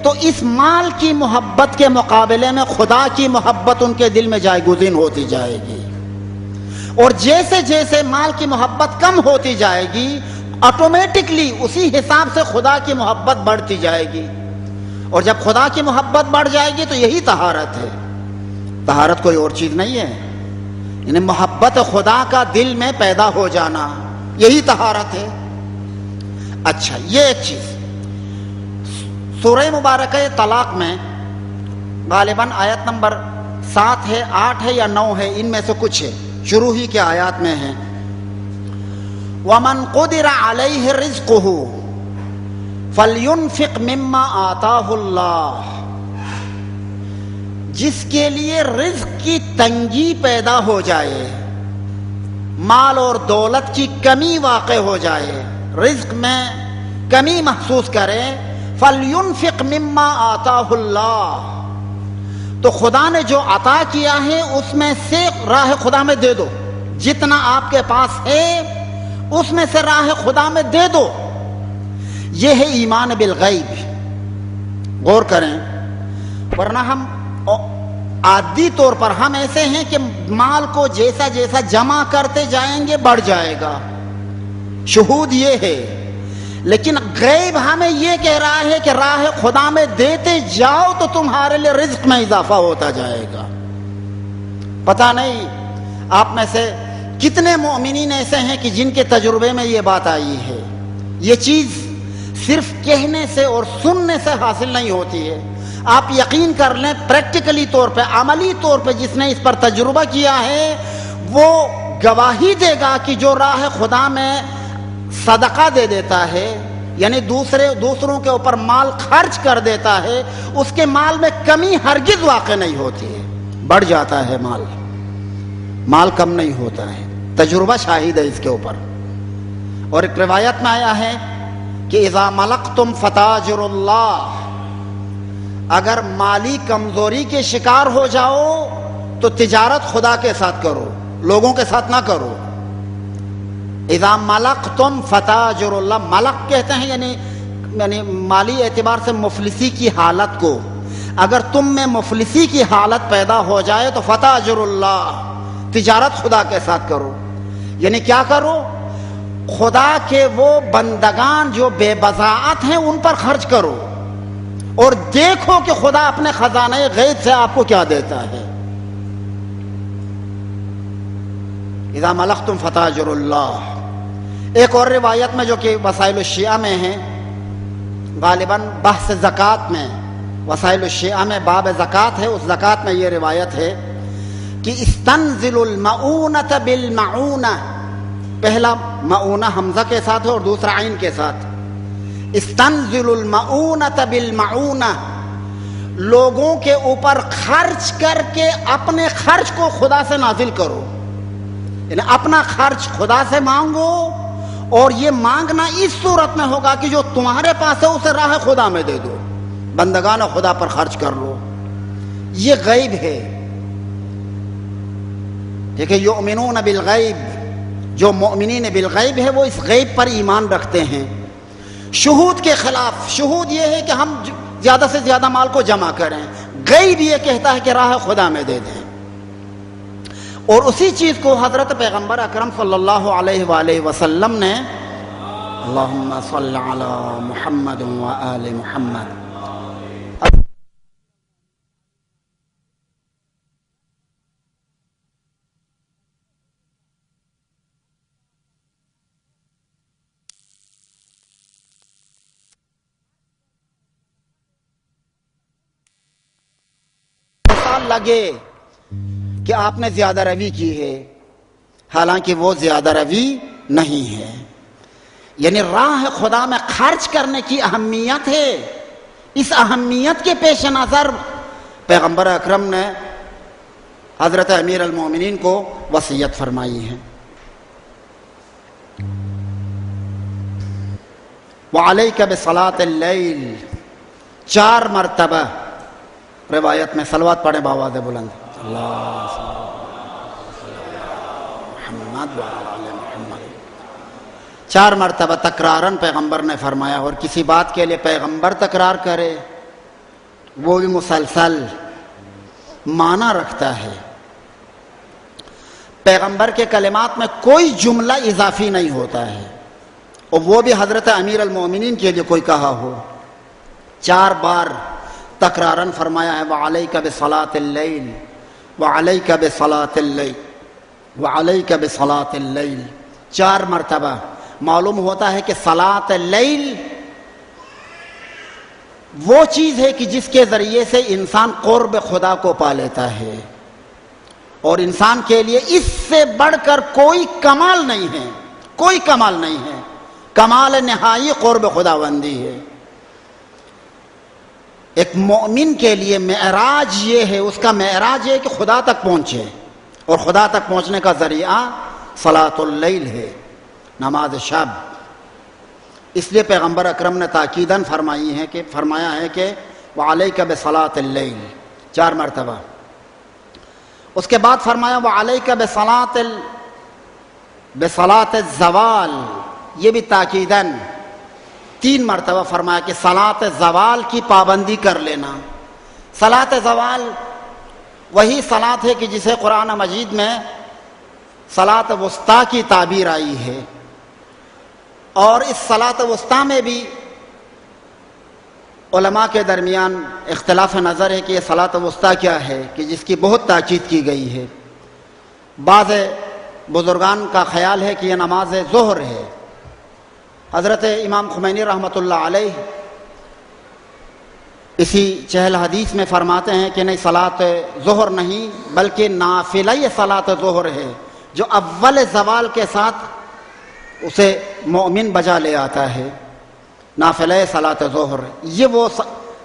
تو اس مال کی محبت کے مقابلے میں خدا کی محبت ان کے دل میں جائے گزین ہوتی جائے گی، اور جیسے جیسے مال کی محبت کم ہوتی جائے گی آٹومیٹکلی اسی حساب سے خدا کی محبت بڑھتی جائے گی، اور جب خدا کی محبت بڑھ جائے گی تو یہی طہارت ہے۔ طہارت کوئی اور چیز نہیں ہے، یعنی محبت خدا کا دل میں پیدا ہو جانا، یہی طہارت ہے۔ اچھا، یہ ایک چیز سورہ مبارکہ طلاق میں غالباً آیت نمبر 7 ہے، 8 ہے یا 9 ہے، ان میں سے کچھ ہے، شروع ہی کے آیات میں ہیں وَمَنْ قُدِرَ عَلَيْهِ رِزْقُهُ فَلْيُنْفِقْ مِمَّا آتَاهُ اللَّهُ، جس کے لیے رزق کی تنگی پیدا ہو جائے، مال اور دولت کی کمی واقع ہو جائے، رزق میں کمی محسوس کرے، فَلْيُنْفِقْ مِمَّا آتَاهُ اللَّهُ، تو خدا نے جو عطا کیا ہے اس میں سے راہ خدا میں دے دو، جتنا آپ کے پاس ہے اس میں سے راہ خدا میں دے دو. یہ ہے ایمان بالغیب. غور کریں، ورنہ ہم عادی طور پر ہم ایسے ہیں کہ مال کو جیسا جیسا جمع کرتے جائیں گے بڑھ جائے گا. شہود یہ ہے، لیکن غیب ہمیں یہ کہہ رہا ہے کہ راہ خدا میں دیتے جاؤ تو تمہارے لیے رزق میں اضافہ ہوتا جائے گا. پتہ نہیں آپ میں سے کتنے مومنین ایسے ہیں کہ جن کے تجربے میں یہ بات آئی ہے. یہ چیز صرف کہنے سے اور سننے سے حاصل نہیں ہوتی ہے. آپ یقین کر لیں، پریکٹیکلی طور پہ، عملی طور پہ جس نے اس پر تجربہ کیا ہے وہ گواہی دے گا کہ جو راہ خدا میں صدقہ دے دیتا ہے، یعنی دوسروں کے اوپر مال خرچ کر دیتا ہے، اس کے مال میں کمی ہرگز واقع نہیں ہوتی ہے، بڑھ جاتا ہے مال کم نہیں ہوتا ہے. تجربہ شاہد ہے اس کے اوپر. اور ایک روایت میں آیا ہے کہ اذا ملقتم فتاجروا اللہ، اگر مالی کمزوری کے شکار ہو جاؤ تو تجارت خدا کے ساتھ کرو، لوگوں کے ساتھ نہ کرو. اذا ملقتم فتاجروا اللہ، ملق کہتے ہیں یعنی مالی اعتبار سے مفلسی کی حالت کو. اگر تم میں مفلسی کی حالت پیدا ہو جائے تو فتاجروا اللہ، تجارت خدا کے ساتھ کرو. یعنی کیا کرو؟ خدا کے وہ بندگان جو بے بضاعت ہیں ان پر خرچ کرو اور دیکھو کہ خدا اپنے خزانہ غیب سے آپ کو کیا دیتا ہے. اذا ملقتم فتاجروا اللہ. ایک اور روایت میں جو کہ وسائل الشیعہ میں ہے، غالباً بحث زکوٰۃ میں، وسائل الشیعہ میں باب زکوٰۃ ہے، اس زکوٰۃ میں یہ روایت ہے کہ استنزل المعونۃ بالمعونہ. پہلا معونہ حمزہ کے ساتھ ہے اور دوسرا عین کے ساتھ. استنزل المعونۃ بالمعونہ، لوگوں کے اوپر خرچ کر کے اپنے خرچ کو خدا سے نازل کرو. یعنی اپنا خرچ خدا سے مانگو، اور یہ مانگنا اس صورت میں ہوگا کہ جو تمہارے پاس ہے اسے راہ خدا میں دے دو، بندگان خدا پر خرچ کر لو. یہ غیب ہے. دیکھیں، یؤمنون بالغیب، جو مؤمنین بالغیب ہے وہ اس غیب پر ایمان رکھتے ہیں. شہود کے خلاف، شہود یہ ہے کہ ہم زیادہ سے زیادہ مال کو جمع کریں. غیب یہ کہتا ہے کہ راہ خدا میں دے دیں. اور اسی چیز کو حضرت پیغمبر اکرم صلی اللہ علیہ وآلہ وسلم نے، اللہم صل علی محمد وآل محمد، لگے کہ آپ نے زیادہ روی کی ہے، حالانکہ وہ زیادہ روی نہیں ہے. یعنی راہ خدا میں خرچ کرنے کی اہمیت ہے. اس اہمیت کے پیش نظر پیغمبر اکرم نے حضرت امیر المومنین کو وصیت فرمائی ہے. وعلیک بصلاۃ اللیل، 4 مرتبہ روایت میں صلوات پڑھیں بآواز بلند. اللہ محمد وعلی محمد. 4 مرتبہ تکرارن پیغمبر نے فرمایا. اور کسی بات کے لیے پیغمبر تکرار کرے وہ بھی مسلسل معنی رکھتا ہے. پیغمبر کے کلمات میں کوئی جملہ اضافی نہیں ہوتا ہے، اور وہ بھی حضرت امیر المومنین کے لیے کوئی کہا ہو. 4 بار تکرارن فرمایا ہے، وعلیک بصلاۃ اللیل، وعلیک بصلاۃ اللیل، وعلیک بصلاۃ اللیل. 4 مرتبہ. معلوم ہوتا ہے کہ صلاۃ اللیل وہ چیز ہے کہ جس کے ذریعے سے انسان قرب خدا کو پا لیتا ہے، اور انسان کے لیے اس سے بڑھ کر کوئی کمال نہیں ہے، کوئی کمال نہیں ہے. کمال نہائی قرب خداوندی ہے. ایک مومن کے لیے معراج یہ ہے، اس کا معراج ہے کہ خدا تک پہنچے، اور خدا تک پہنچنے کا ذریعہ صلاۃ اللیل ہے، نماز شب. اس لیے پیغمبر اکرم نے تاکیداً فرمایا ہے کہ وعلیک بصلاۃ اللیل 4 مرتبہ. اس کے بعد فرمایا وعلیک بصلاۃ بصلاۃ الزوال، یہ بھی تاکیداً 3 مرتبہ فرمایا کہ صلاۃ زوال کی پابندی کر لینا۔ صلاۃ زوال وہی صلاۃ ہے کہ جسے قرآن مجید میں صلاۃ وسطیٰ کی تعبیر آئی ہے، اور اس صلاۃ وسطیٰ میں بھی علماء کے درمیان اختلاف نظر ہے کہ یہ صلاۃ وسطیٰ کیا ہے کہ جس کی بہت تاکید کی گئی ہے۔ بعض بزرگان کا خیال ہے کہ یہ نماز ظہر ہے۔ حضرت امام خمینی رحمۃ اللہ علیہ اسی چہل حدیث میں فرماتے ہیں کہ نہیں، صلاۃ ظہر نہیں بلکہ نافلہ صلاۃ ظہر ہے، جو اول زوال کے ساتھ اسے مومن بجا لے آتا ہے، نافلہ صلاۃ ظہر۔ یہ وہ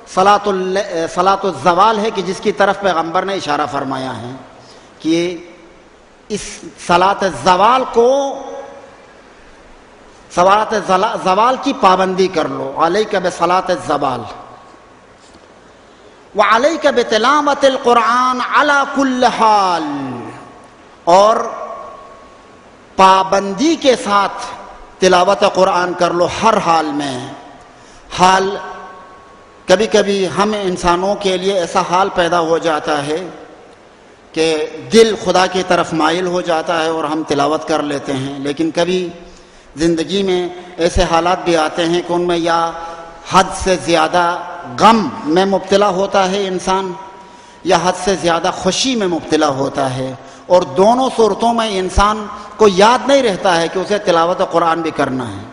صلاۃ الزوال ہے کہ جس کی طرف پیغمبر نے اشارہ فرمایا ہے کہ اس صلاۃ الزوال کو، صلاۃ زوال کی پابندی کر لو۔ علیک بصلاۃ الزوال وعلیک بتلاوۃ القرآن علی کل حال، اور پابندی کے ساتھ تلاوت قرآن کر لو ہر حال میں۔ حال کبھی کبھی ہم انسانوں کے لیے ایسا حال پیدا ہو جاتا ہے کہ دل خدا کی طرف مائل ہو جاتا ہے اور ہم تلاوت کر لیتے ہیں، لیکن کبھی زندگی میں ایسے حالات بھی آتے ہیں کہ ان میں یا حد سے زیادہ غم میں مبتلا ہوتا ہے انسان، یا حد سے زیادہ خوشی میں مبتلا ہوتا ہے، اور دونوں صورتوں میں انسان کو یاد نہیں رہتا ہے کہ اسے تلاوت قرآن بھی کرنا ہے۔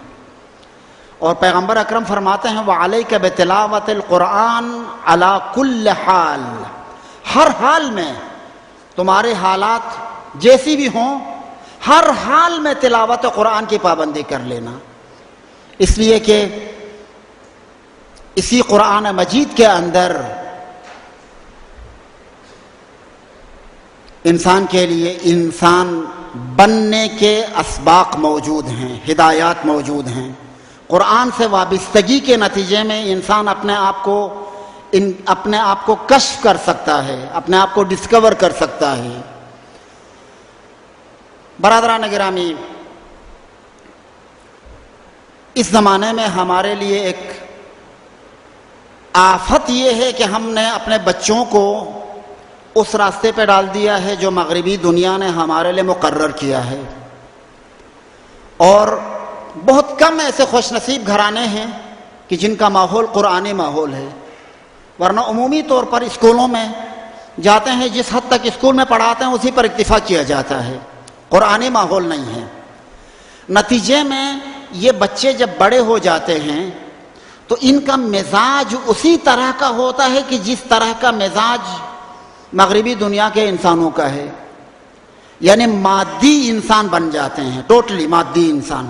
اور پیغمبر اکرم فرماتے ہیں وَعَلَيْكَ بِتِلَاوَةِ الْقُرْآنِ عَلَى كُلِّ حال، ہر حال میں تمہارے حالات جیسی بھی ہوں، ہر حال میں تلاوت قرآن کی پابندی کر لینا، اس لیے کہ اسی قرآن مجید کے اندر انسان کے لیے انسان بننے کے اسباق موجود ہیں، ہدایات موجود ہیں۔ قرآن سے وابستگی کے نتیجے میں انسان اپنے آپ کو کشف کر سکتا ہے، اپنے آپ کو ڈسکور کر سکتا ہے۔ برادران گرامی، اس زمانے میں ہمارے لیے ایک آفت یہ ہے کہ ہم نے اپنے بچوں کو اس راستے پہ ڈال دیا ہے جو مغربی دنیا نے ہمارے لیے مقرر کیا ہے، اور بہت کم ایسے خوش نصیب گھرانے ہیں کہ جن کا ماحول قرآنی ماحول ہے، ورنہ عمومی طور پر اسکولوں میں جاتے ہیں، جس حد تک اسکول میں پڑھاتے ہیں اسی پر اکتفا کیا جاتا ہے، قرآنی ماحول نہیں ہے۔ نتیجے میں یہ بچے جب بڑے ہو جاتے ہیں تو ان کا مزاج اسی طرح کا ہوتا ہے کہ جس طرح کا مزاج مغربی دنیا کے انسانوں کا ہے، یعنی مادی انسان بن جاتے ہیں، ٹوٹلی مادی انسان۔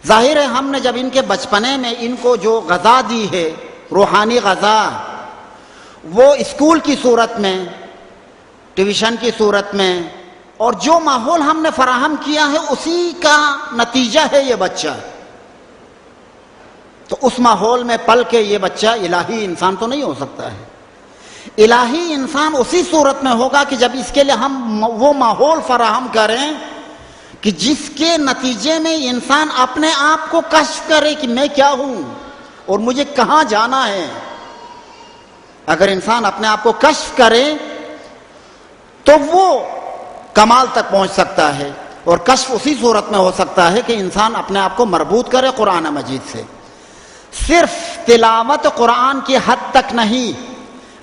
ظاہر ہے ہم نے جب ان کے بچپنے میں ان کو جو غذا دی ہے، روحانی غذا، وہ اسکول کی صورت میں، ٹیوشن کی صورت میں، اور جو ماحول ہم نے فراہم کیا ہے اسی کا نتیجہ ہے یہ بچہ، تو اس ماحول میں پل کے یہ بچہ الہی انسان تو نہیں ہو سکتا ہے۔ الہی انسان اسی صورت میں ہوگا کہ جب اس کے لیے ہم وہ ماحول فراہم کریں کہ جس کے نتیجے میں انسان اپنے آپ کو کشف کرے کہ میں کیا ہوں اور مجھے کہاں جانا ہے۔ اگر انسان اپنے آپ کو کشف کرے تو وہ کمال تک پہنچ سکتا ہے، اور کشف اسی صورت میں ہو سکتا ہے کہ انسان اپنے آپ کو مربوط کرے قرآن مجید سے۔ صرف تلاوت قرآن کی حد تک نہیں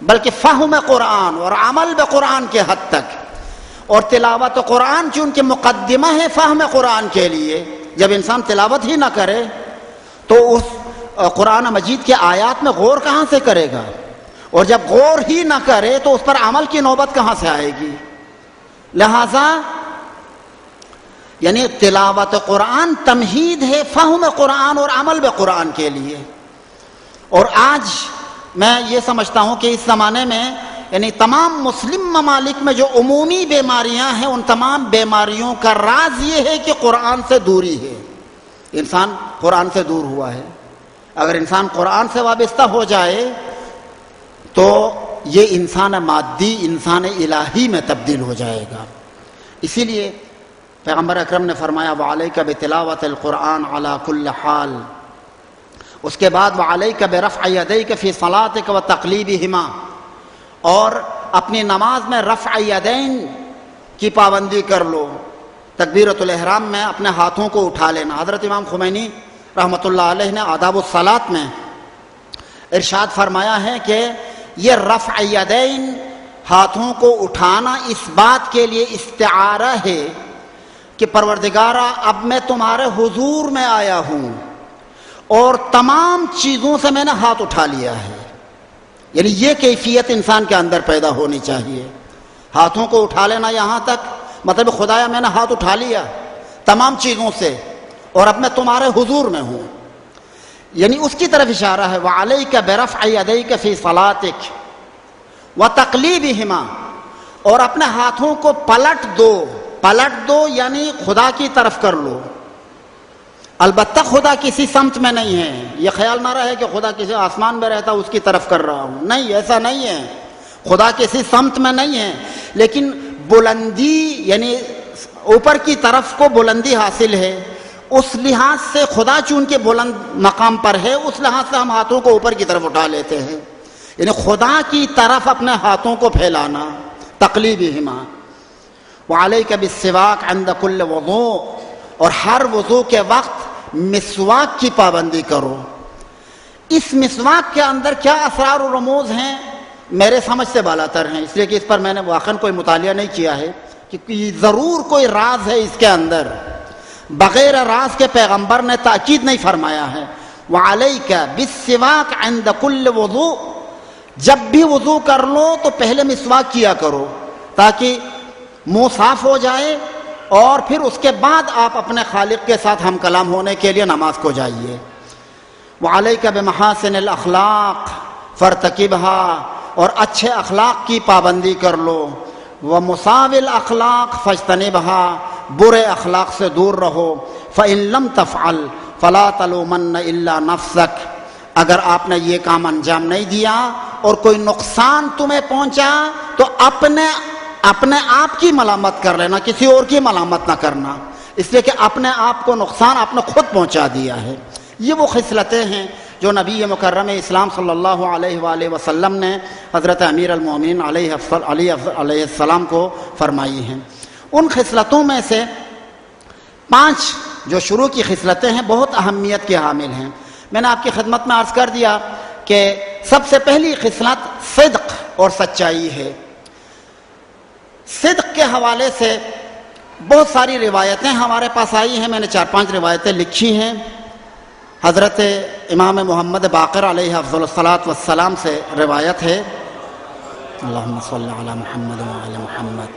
بلکہ فہم قرآن اور عمل بقرآن کے حد تک، اور تلاوت قرآن چونکہ مقدمہ ہے فہم قرآن کے لیے، جب انسان تلاوت ہی نہ کرے تو اس قرآن مجید کے آیات میں غور کہاں سے کرے گا، اور جب غور ہی نہ کرے تو اس پر عمل کی نوبت کہاں سے آئے گی۔ لہذا یعنی تلاوت قرآن تمہید ہے فہم قرآن اور عمل بقرآن کے لیے۔ اور آج میں یہ سمجھتا ہوں کہ اس زمانے میں یعنی تمام مسلم ممالک میں جو عمومی بیماریاں ہیں ان تمام بیماریوں کا راز یہ ہے کہ قرآن سے دوری ہے، انسان قرآن سے دور ہوا ہے۔ اگر انسان قرآن سے وابستہ ہو جائے تو یہ انسان مادی انسان الہی میں تبدیل ہو جائے گا۔ اسی لیے پیغمبر اکرم نے فرمایا وعلیک بتلاوت القرآن علی کل حال، اس کے بعد وعلیک برفع یدیک فی صلاتک وتقلیبہما، اور اپنی نماز میں رفع یدین کی پابندی کر لو، تکبیرۃ الاحرام میں اپنے ہاتھوں کو اٹھا لینا۔ حضرت امام خمینی رحمۃ اللہ علیہ نے آداب الصلاۃ میں ارشاد فرمایا ہے کہ یہ رفع یدین ہاتھوں کو اٹھانا اس بات کے لیے استعارہ ہے کہ پروردگارا اب میں تمہارے حضور میں آیا ہوں اور تمام چیزوں سے میں نے ہاتھ اٹھا لیا ہے، یعنی یہ کیفیت انسان کے اندر پیدا ہونی چاہیے۔ ہاتھوں کو اٹھا لینا یہاں تک مطلب خدایا میں نے ہاتھ اٹھا لیا تمام چیزوں سے اور اب میں تمہارے حضور میں ہوں، یعنی اس کی طرف اشارہ ہے وعلیک برفع یدیک فی صلاتک وتقلیبہما، اور اپنے ہاتھوں کو پلٹ دو یعنی خدا کی طرف کر لو۔ البتہ خدا کسی سمت میں نہیں ہے، یہ خیال نہ رہے کہ خدا کسی آسمان میں رہتا اس کی طرف کر رہا ہوں، نہیں، ایسا نہیں ہے، خدا کسی سمت میں نہیں ہے، لیکن بلندی یعنی اوپر کی طرف کو بلندی حاصل ہے، اس لحاظ سے خدا چونکہ بلند مقام پر ہے اس لحاظ سے ہم ہاتھوں کو اوپر کی طرف اٹھا لیتے ہیں، یعنی خدا کی طرف اپنے ہاتھوں کو پھیلانا، تقلیبہما۔ وعلیک بالسواک عند کل وضوء، اور ہر وضو کے وقت مسواک کی پابندی کرو۔ اس مسواک کے اندر کیا اسرار و رموز ہیں میرے سمجھ سے بالاتر ہیں، اس لیے کہ اس پر میں نے واقعاً کوئی مطالعہ نہیں کیا ہے کہ ضرور کوئی راز ہے اس کے اندر، بغیر راز کے پیغمبر نے تاکید نہیں فرمایا ہے۔ وعلیک بالسواک عند کل وضوء، جب بھی وضو کر لو تو پہلے مسواک کیا کرو تاکہ منہ صاف ہو جائے، اور پھر اس کے بعد آپ اپنے خالق کے ساتھ ہم کلام ہونے کے لیے نماز کو جائیے۔ وعلیک بمحاسن الاخلاق فارتکبھا، اور اچھے اخلاق کی پابندی کر لو۔ ومساوی الاخلاق فاجتنبھا، برے اخلاق سے دور رہو۔ فإن لم تفعل فلا تلومن الا نفسک، اگر آپ نے یہ کام انجام نہیں دیا اور کوئی نقصان تمہیں پہنچا تو اپنے آپ کی ملامت کر لینا، کسی اور کی ملامت نہ کرنا، اس لیے کہ اپنے آپ کو نقصان آپ نے خود پہنچا دیا ہے۔ یہ وہ خصلتیں ہیں جو نبی مکرم اسلام صلی اللہ علیہ وآلہ وسلم نے حضرت امیر المومنین علیہ السلام کو فرمائی ہیں۔ ان خصلتوں میں سے 5 جو شروع کی خصلتیں ہیں بہت اہمیت کے حامل ہیں۔ میں نے آپ کی خدمت میں عرض کر دیا کہ سب سے پہلی خصلت صدق اور سچائی ہے۔ صدق کے حوالے سے بہت ساری روایتیں ہمارے پاس آئی ہیں، میں نے 4-5 روایتیں لکھی ہیں۔ حضرت امام محمد باقر علیہ افضل الصلاۃ والسلام سے روایت ہے، اللہم صلی علی محمد وعلی محمد،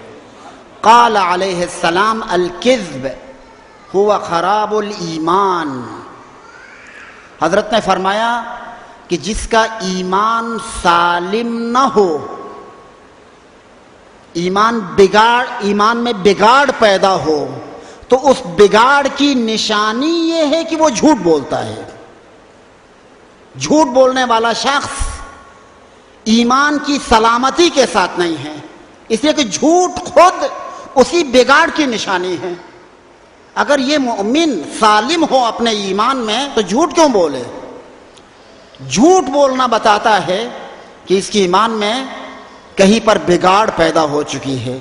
قال علیہ السلام الکذب هو خراب الایمان، حضرت نے فرمایا کہ جس کا ایمان سالم نہ ہو، ایمان میں بگاڑ پیدا ہو، تو اس بگاڑ کی نشانی یہ ہے کہ وہ جھوٹ بولتا ہے۔ جھوٹ بولنے والا شخص ایمان کی سلامتی کے ساتھ نہیں ہے، اس لیے کہ جھوٹ خود اسی بگاڑ کی نشانی ہے۔ اگر یہ مومن سالم ہو اپنے ایمان میں تو جھوٹ کیوں بولے؟ جھوٹ بولنا بتاتا ہے کہ اس کی ایمان میں کہیں پر بگاڑ پیدا ہو چکی ہے۔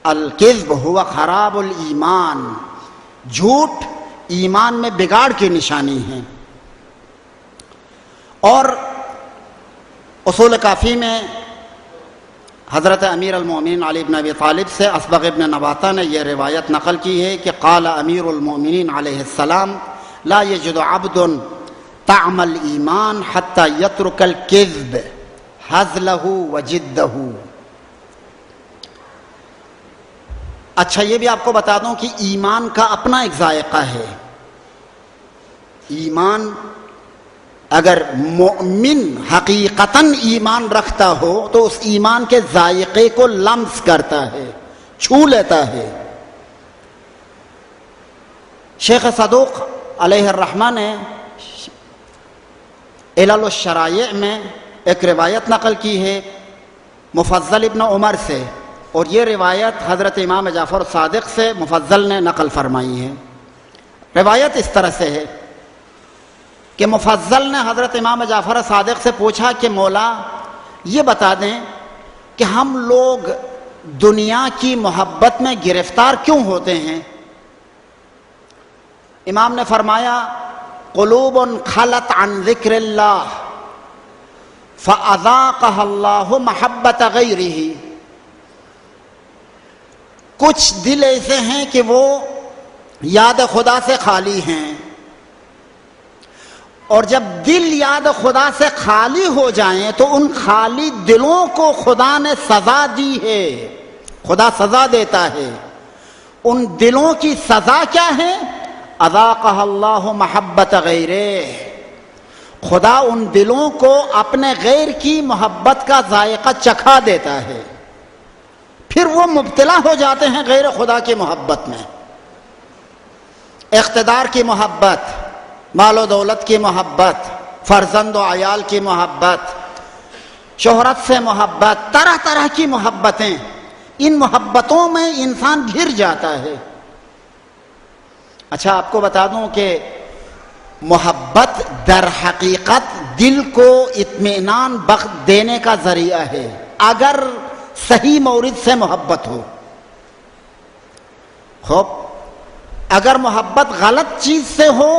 الکذب ہوا خراب الایمان، جھوٹ ایمان میں بگاڑ کی نشانی ہے۔ اور اصول کافی میں حضرت امیر المومنین علی بن ابی طالب سے اسبغ ابن نباتہ نے یہ روایت نقل کی ہے کہ قال امیر المومنین علیہ السلام لا یجد عبد طعم الایمان حتی یترک الکذب ہزلہ وجدہ۔ اچھا یہ بھی آپ کو بتا دوں کہ ایمان کا اپنا ایک ذائقہ ہے۔ ایمان اگر مومن حقیقتاً ایمان رکھتا ہو تو اس ایمان کے ذائقے کو لمس کرتا ہے، چھو لیتا ہے۔ شیخ صدوق علیہ الرحمہ نے علل الشرائع میں ایک روایت نقل کی ہے مفضل ابن عمر سے، اور یہ روایت حضرت امام جعفر صادق سے مفضل نے نقل فرمائی ہے۔ روایت اس طرح سے ہے کہ مفضل نے حضرت امام جعفر صادق سے پوچھا کہ مولا یہ بتا دیں کہ ہم لوگ دنیا کی محبت میں گرفتار کیوں ہوتے ہیں؟ امام نے فرمایا قلوب خلت عن ذکر اللہ فاذاقها اللہ محبت غیرہ، کچھ دل ایسے ہیں کہ وہ یاد خدا سے خالی ہیں، اور جب دل یاد خدا سے خالی ہو جائیں تو ان خالی دلوں کو خدا نے سزا دی ہے، خدا سزا دیتا ہے۔ ان دلوں کی سزا کیا ہے؟ اذاقها اللہ محبت غیرہ، خدا ان دلوں کو اپنے غیر کی محبت کا ذائقہ چکھا دیتا ہے، پھر وہ مبتلا ہو جاتے ہیں غیر خدا کی محبت میں، اقتدار کی محبت، مال و دولت کی محبت، فرزند و عیال کی محبت، شہرت سے محبت، طرح طرح کی محبتیں، ان محبتوں میں انسان گھر جاتا ہے۔ اچھا آپ کو بتا دوں کہ محبت در حقیقت دل کو اطمینان بخش دینے کا ذریعہ ہے، اگر صحیح مورد سے محبت ہو۔ خوب اگر محبت غلط چیز سے ہو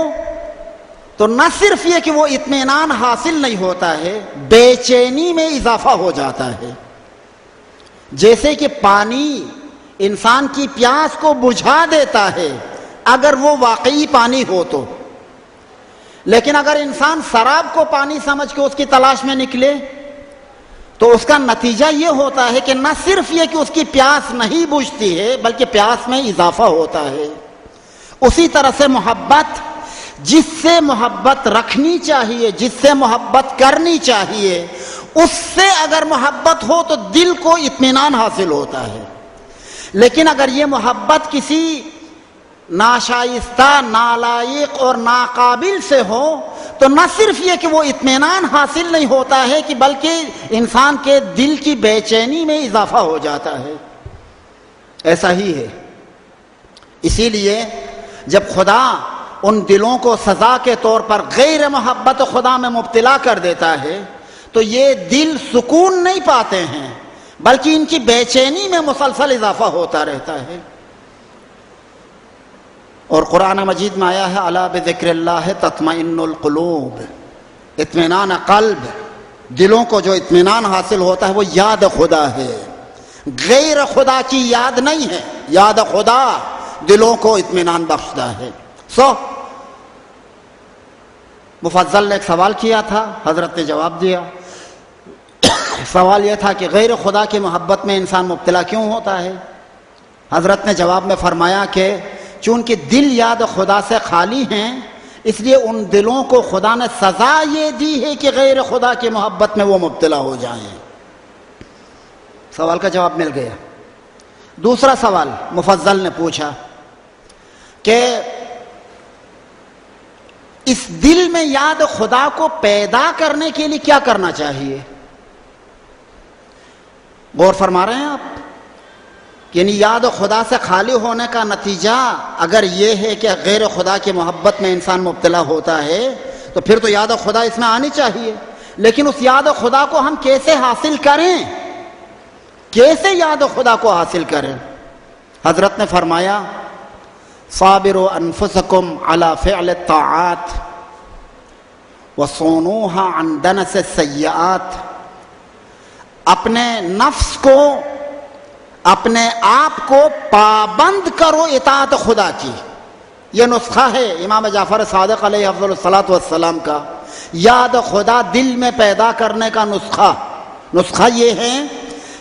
تو نہ صرف یہ کہ وہ اطمینان حاصل نہیں ہوتا ہے، بے چینی میں اضافہ ہو جاتا ہے۔ جیسے کہ پانی انسان کی پیاس کو بجھا دیتا ہے اگر وہ واقعی پانی ہو تو، لیکن اگر انسان سراب کو پانی سمجھ کے اس کی تلاش میں نکلے تو اس کا نتیجہ یہ ہوتا ہے کہ نہ صرف یہ کہ اس کی پیاس نہیں بجھتی ہے بلکہ پیاس میں اضافہ ہوتا ہے۔ اسی طرح سے محبت، جس سے محبت رکھنی چاہیے، جس سے محبت کرنی چاہیے، اس سے اگر محبت ہو تو دل کو اطمینان حاصل ہوتا ہے۔ لیکن اگر یہ محبت کسی ناشائستہ، نالائق اور ناقابل سے ہو تو نہ صرف یہ کہ وہ اطمینان حاصل نہیں ہوتا ہے کہ بلکہ انسان کے دل کی بے چینی میں اضافہ ہو جاتا ہے۔ ایسا ہی ہے۔ اسی لیے جب خدا ان دلوں کو سزا کے طور پر غیر محبت خدا میں مبتلا کر دیتا ہے تو یہ دل سکون نہیں پاتے ہیں بلکہ ان کی بے چینی میں مسلسل اضافہ ہوتا رہتا ہے۔ اور قرآن مجید میں آیا ہے الا بذکر اللہ تطمئن القلوب، اطمینان قلب، دلوں کو جو اطمینان حاصل ہوتا ہے وہ یاد خدا ہے، غیر خدا کی یاد نہیں ہے، یاد خدا دلوں کو اطمینان بخشتا ہے۔ مفضل نے ایک سوال کیا تھا، حضرت نے جواب دیا۔ سوال یہ تھا کہ غیر خدا کی محبت میں انسان مبتلا کیوں ہوتا ہے؟ حضرت نے جواب میں فرمایا کہ چونکہ دل یاد خدا سے خالی ہیں اس لیے ان دلوں کو خدا نے سزا یہ دی ہے کہ غیر خدا کی محبت میں وہ مبتلا ہو جائیں۔ سوال کا جواب مل گیا۔ دوسرا سوال مفضل نے پوچھا کہ اس دل میں یاد خدا کو پیدا کرنے کے لیے کیا کرنا چاہیے؟ غور فرما رہے ہیں آپ؟ یعنی یاد خدا سے خالی ہونے کا نتیجہ اگر یہ ہے کہ غیر خدا کی محبت میں انسان مبتلا ہوتا ہے تو پھر تو یاد خدا اس میں آنی چاہیے، لیکن اس یاد خدا کو ہم کیسے حاصل کریں؟ کیسے یاد خدا کو حاصل کریں؟ حضرت نے فرمایا صابروا انفسکم علی فعل الطاعات وصونوها عن دنس السیئات، اپنے نفس کو، اپنے آپ کو پابند کرو اطاعت خدا کی۔ یہ نسخہ ہے امام جعفر صادق علیہ افضل الصلاۃ والسلام کا، یاد خدا دل میں پیدا کرنے کا نسخہ یہ ہے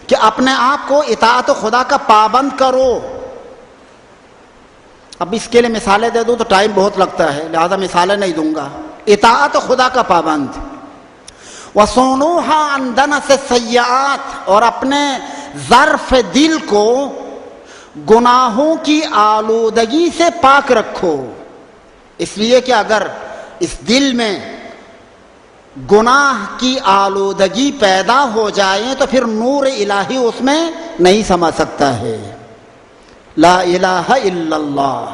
کہ اپنے آپ کو اطاعت خدا کا پابند کرو۔ اب اس کے لیے مثالیں دے دوں تو ٹائم بہت لگتا ہے، لہذا مثالیں نہیں دوں گا۔ اطاعت خدا کا پابند، وَصُونُوهَا عَنْ دَنَسِ السَّيِّئَاتِ، اور اپنے ظرف دل کو گناہوں کی آلودگی سے پاک رکھو، اس لیے کہ اگر اس دل میں گناہ کی آلودگی پیدا ہو جائے تو پھر نور الہی اس میں نہیں سمجھ سکتا ہے۔ لا الہ الا اللہ،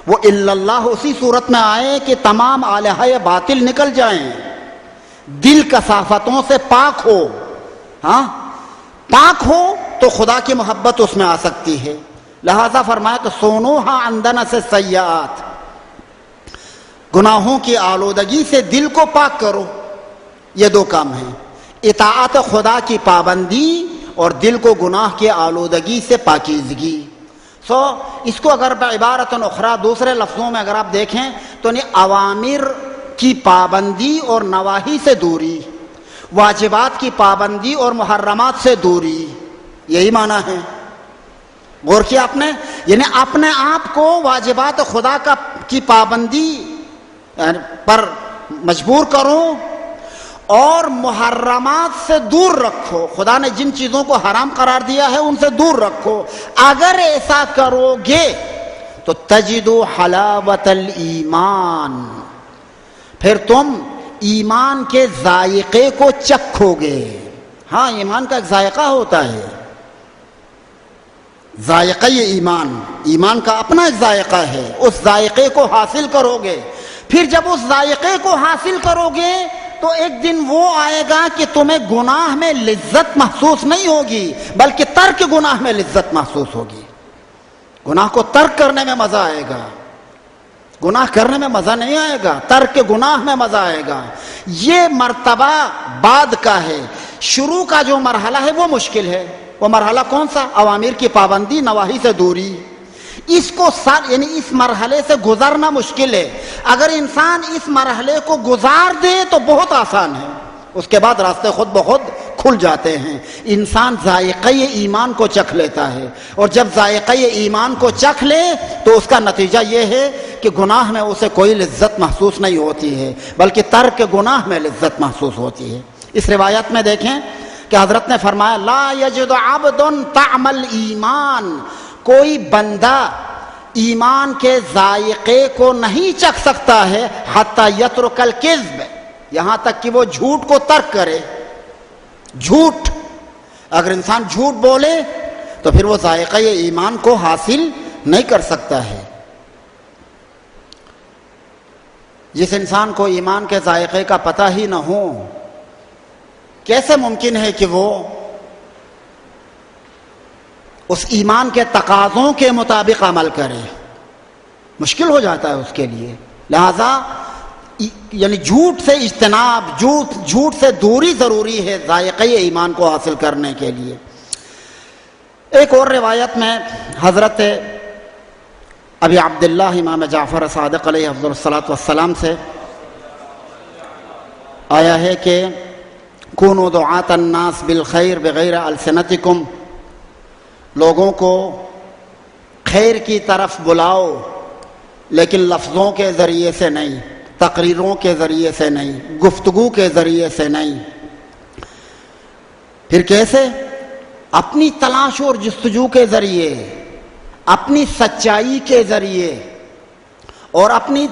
وہ الا اللہ اسی صورت میں آئے کہ تمام آلہۂ باطل نکل جائیں، دل کثافتوں سے پاک ہو۔ ہاں پاک ہو تو خدا کی محبت اس میں آ سکتی ہے۔ لہذا فرمایا کہ سونوہا عن دنس السیئات، گناہوں کی آلودگی سے دل کو پاک کرو۔ یہ دو کام ہیں، اطاعت خدا کی پابندی اور دل کو گناہ کی آلودگی سے پاکیزگی۔ اس کو اگر بعبارت اخرى دوسرے لفظوں میں اگر آپ دیکھیں تو اوامر کی پابندی اور نواہی سے دوری، واجبات کی پابندی اور محرمات سے دوری، یہی معنی ہے۔ غور کیا آپ نے؟ یعنی اپنے آپ کو واجبات خدا کی پابندی پر مجبور کرو اور محرمات سے دور رکھو، خدا نے جن چیزوں کو حرام قرار دیا ہے ان سے دور رکھو۔ اگر ایسا کرو گے تو تجدو حلاوت الایمان، پھر تم ایمان کے ذائقے کو چکھو گے۔ ہاں ایمان کا ایک ذائقہ ہوتا ہے، ذائقہ ایمان، ایمان کا اپنا ایک ذائقہ ہے، اس ذائقے کو حاصل کرو گے۔ پھر جب اس ذائقے کو حاصل کرو گے تو ایک دن وہ آئے گا کہ تمہیں گناہ میں لذت محسوس نہیں ہوگی بلکہ ترک گناہ میں لذت محسوس ہوگی۔ گناہ کو ترک کرنے میں مزہ آئے گا، گناہ کرنے میں مزہ نہیں آئے گا، ترک گناہ میں مزہ آئے گا۔ یہ مرتبہ بعد کا ہے، شروع کا جو مرحلہ ہے وہ مشکل ہے۔ وہ مرحلہ کون سا؟ اوامر کی پابندی، نواہی سے دوری۔ اس کو یعنی اس مرحلے سے گزرنا مشکل ہے۔ اگر انسان اس مرحلے کو گزار دے تو بہت آسان ہے، اس کے بعد راستے خود بخود کھل جاتے ہیں۔ انسان ذائقہ ایمان کو چکھ لیتا ہے، اور جب ذائقہ ایمان کو چکھ لے تو اس کا نتیجہ یہ ہے کہ گناہ میں اسے کوئی لذت محسوس نہیں ہوتی ہے بلکہ ترک گناہ میں لذت محسوس ہوتی ہے۔ اس روایت میں دیکھیں کہ حضرت نے فرمایا لا یجد عبد طعم الایمان، کوئی بندہ ایمان کے ذائقے کو نہیں چکھ سکتا ہے حتی یترک الکذب، یہاں تک کہ وہ جھوٹ کو ترک کرے۔ جھوٹ، اگر انسان جھوٹ بولے تو پھر وہ ذائقہ ایمان کو حاصل نہیں کر سکتا ہے۔ جس انسان کو ایمان کے ذائقے کا پتہ ہی نہ ہو، کیسے ممکن ہے کہ وہ اس ایمان کے تقاضوں کے مطابق عمل کرے؟ مشکل ہو جاتا ہے اس کے لیے۔ لہذا یعنی جھوٹ سے اجتناب، جھوٹ سے دوری ضروری ہے ذائقہ ایمان کو حاصل کرنے کے لیے۔ ایک اور روایت میں حضرت ابی عبداللہ امام جعفر صادق علیہ افضل الصلاۃ والسلام سے آیا ہے کہ کونوا دعاة الناس بالخیر بغیر السنتکم، لوگوں کو خیر کی طرف بلاؤ لیکن لفظوں کے ذریعے سے نہیں، تقریروں کے ذریعے سے نہیں، گفتگو کے ذریعے سے نہیں۔ پھر کیسے؟ اپنی تلاش اور جستجو کے ذریعے، اپنی سچائی کے ذریعے اور اپنی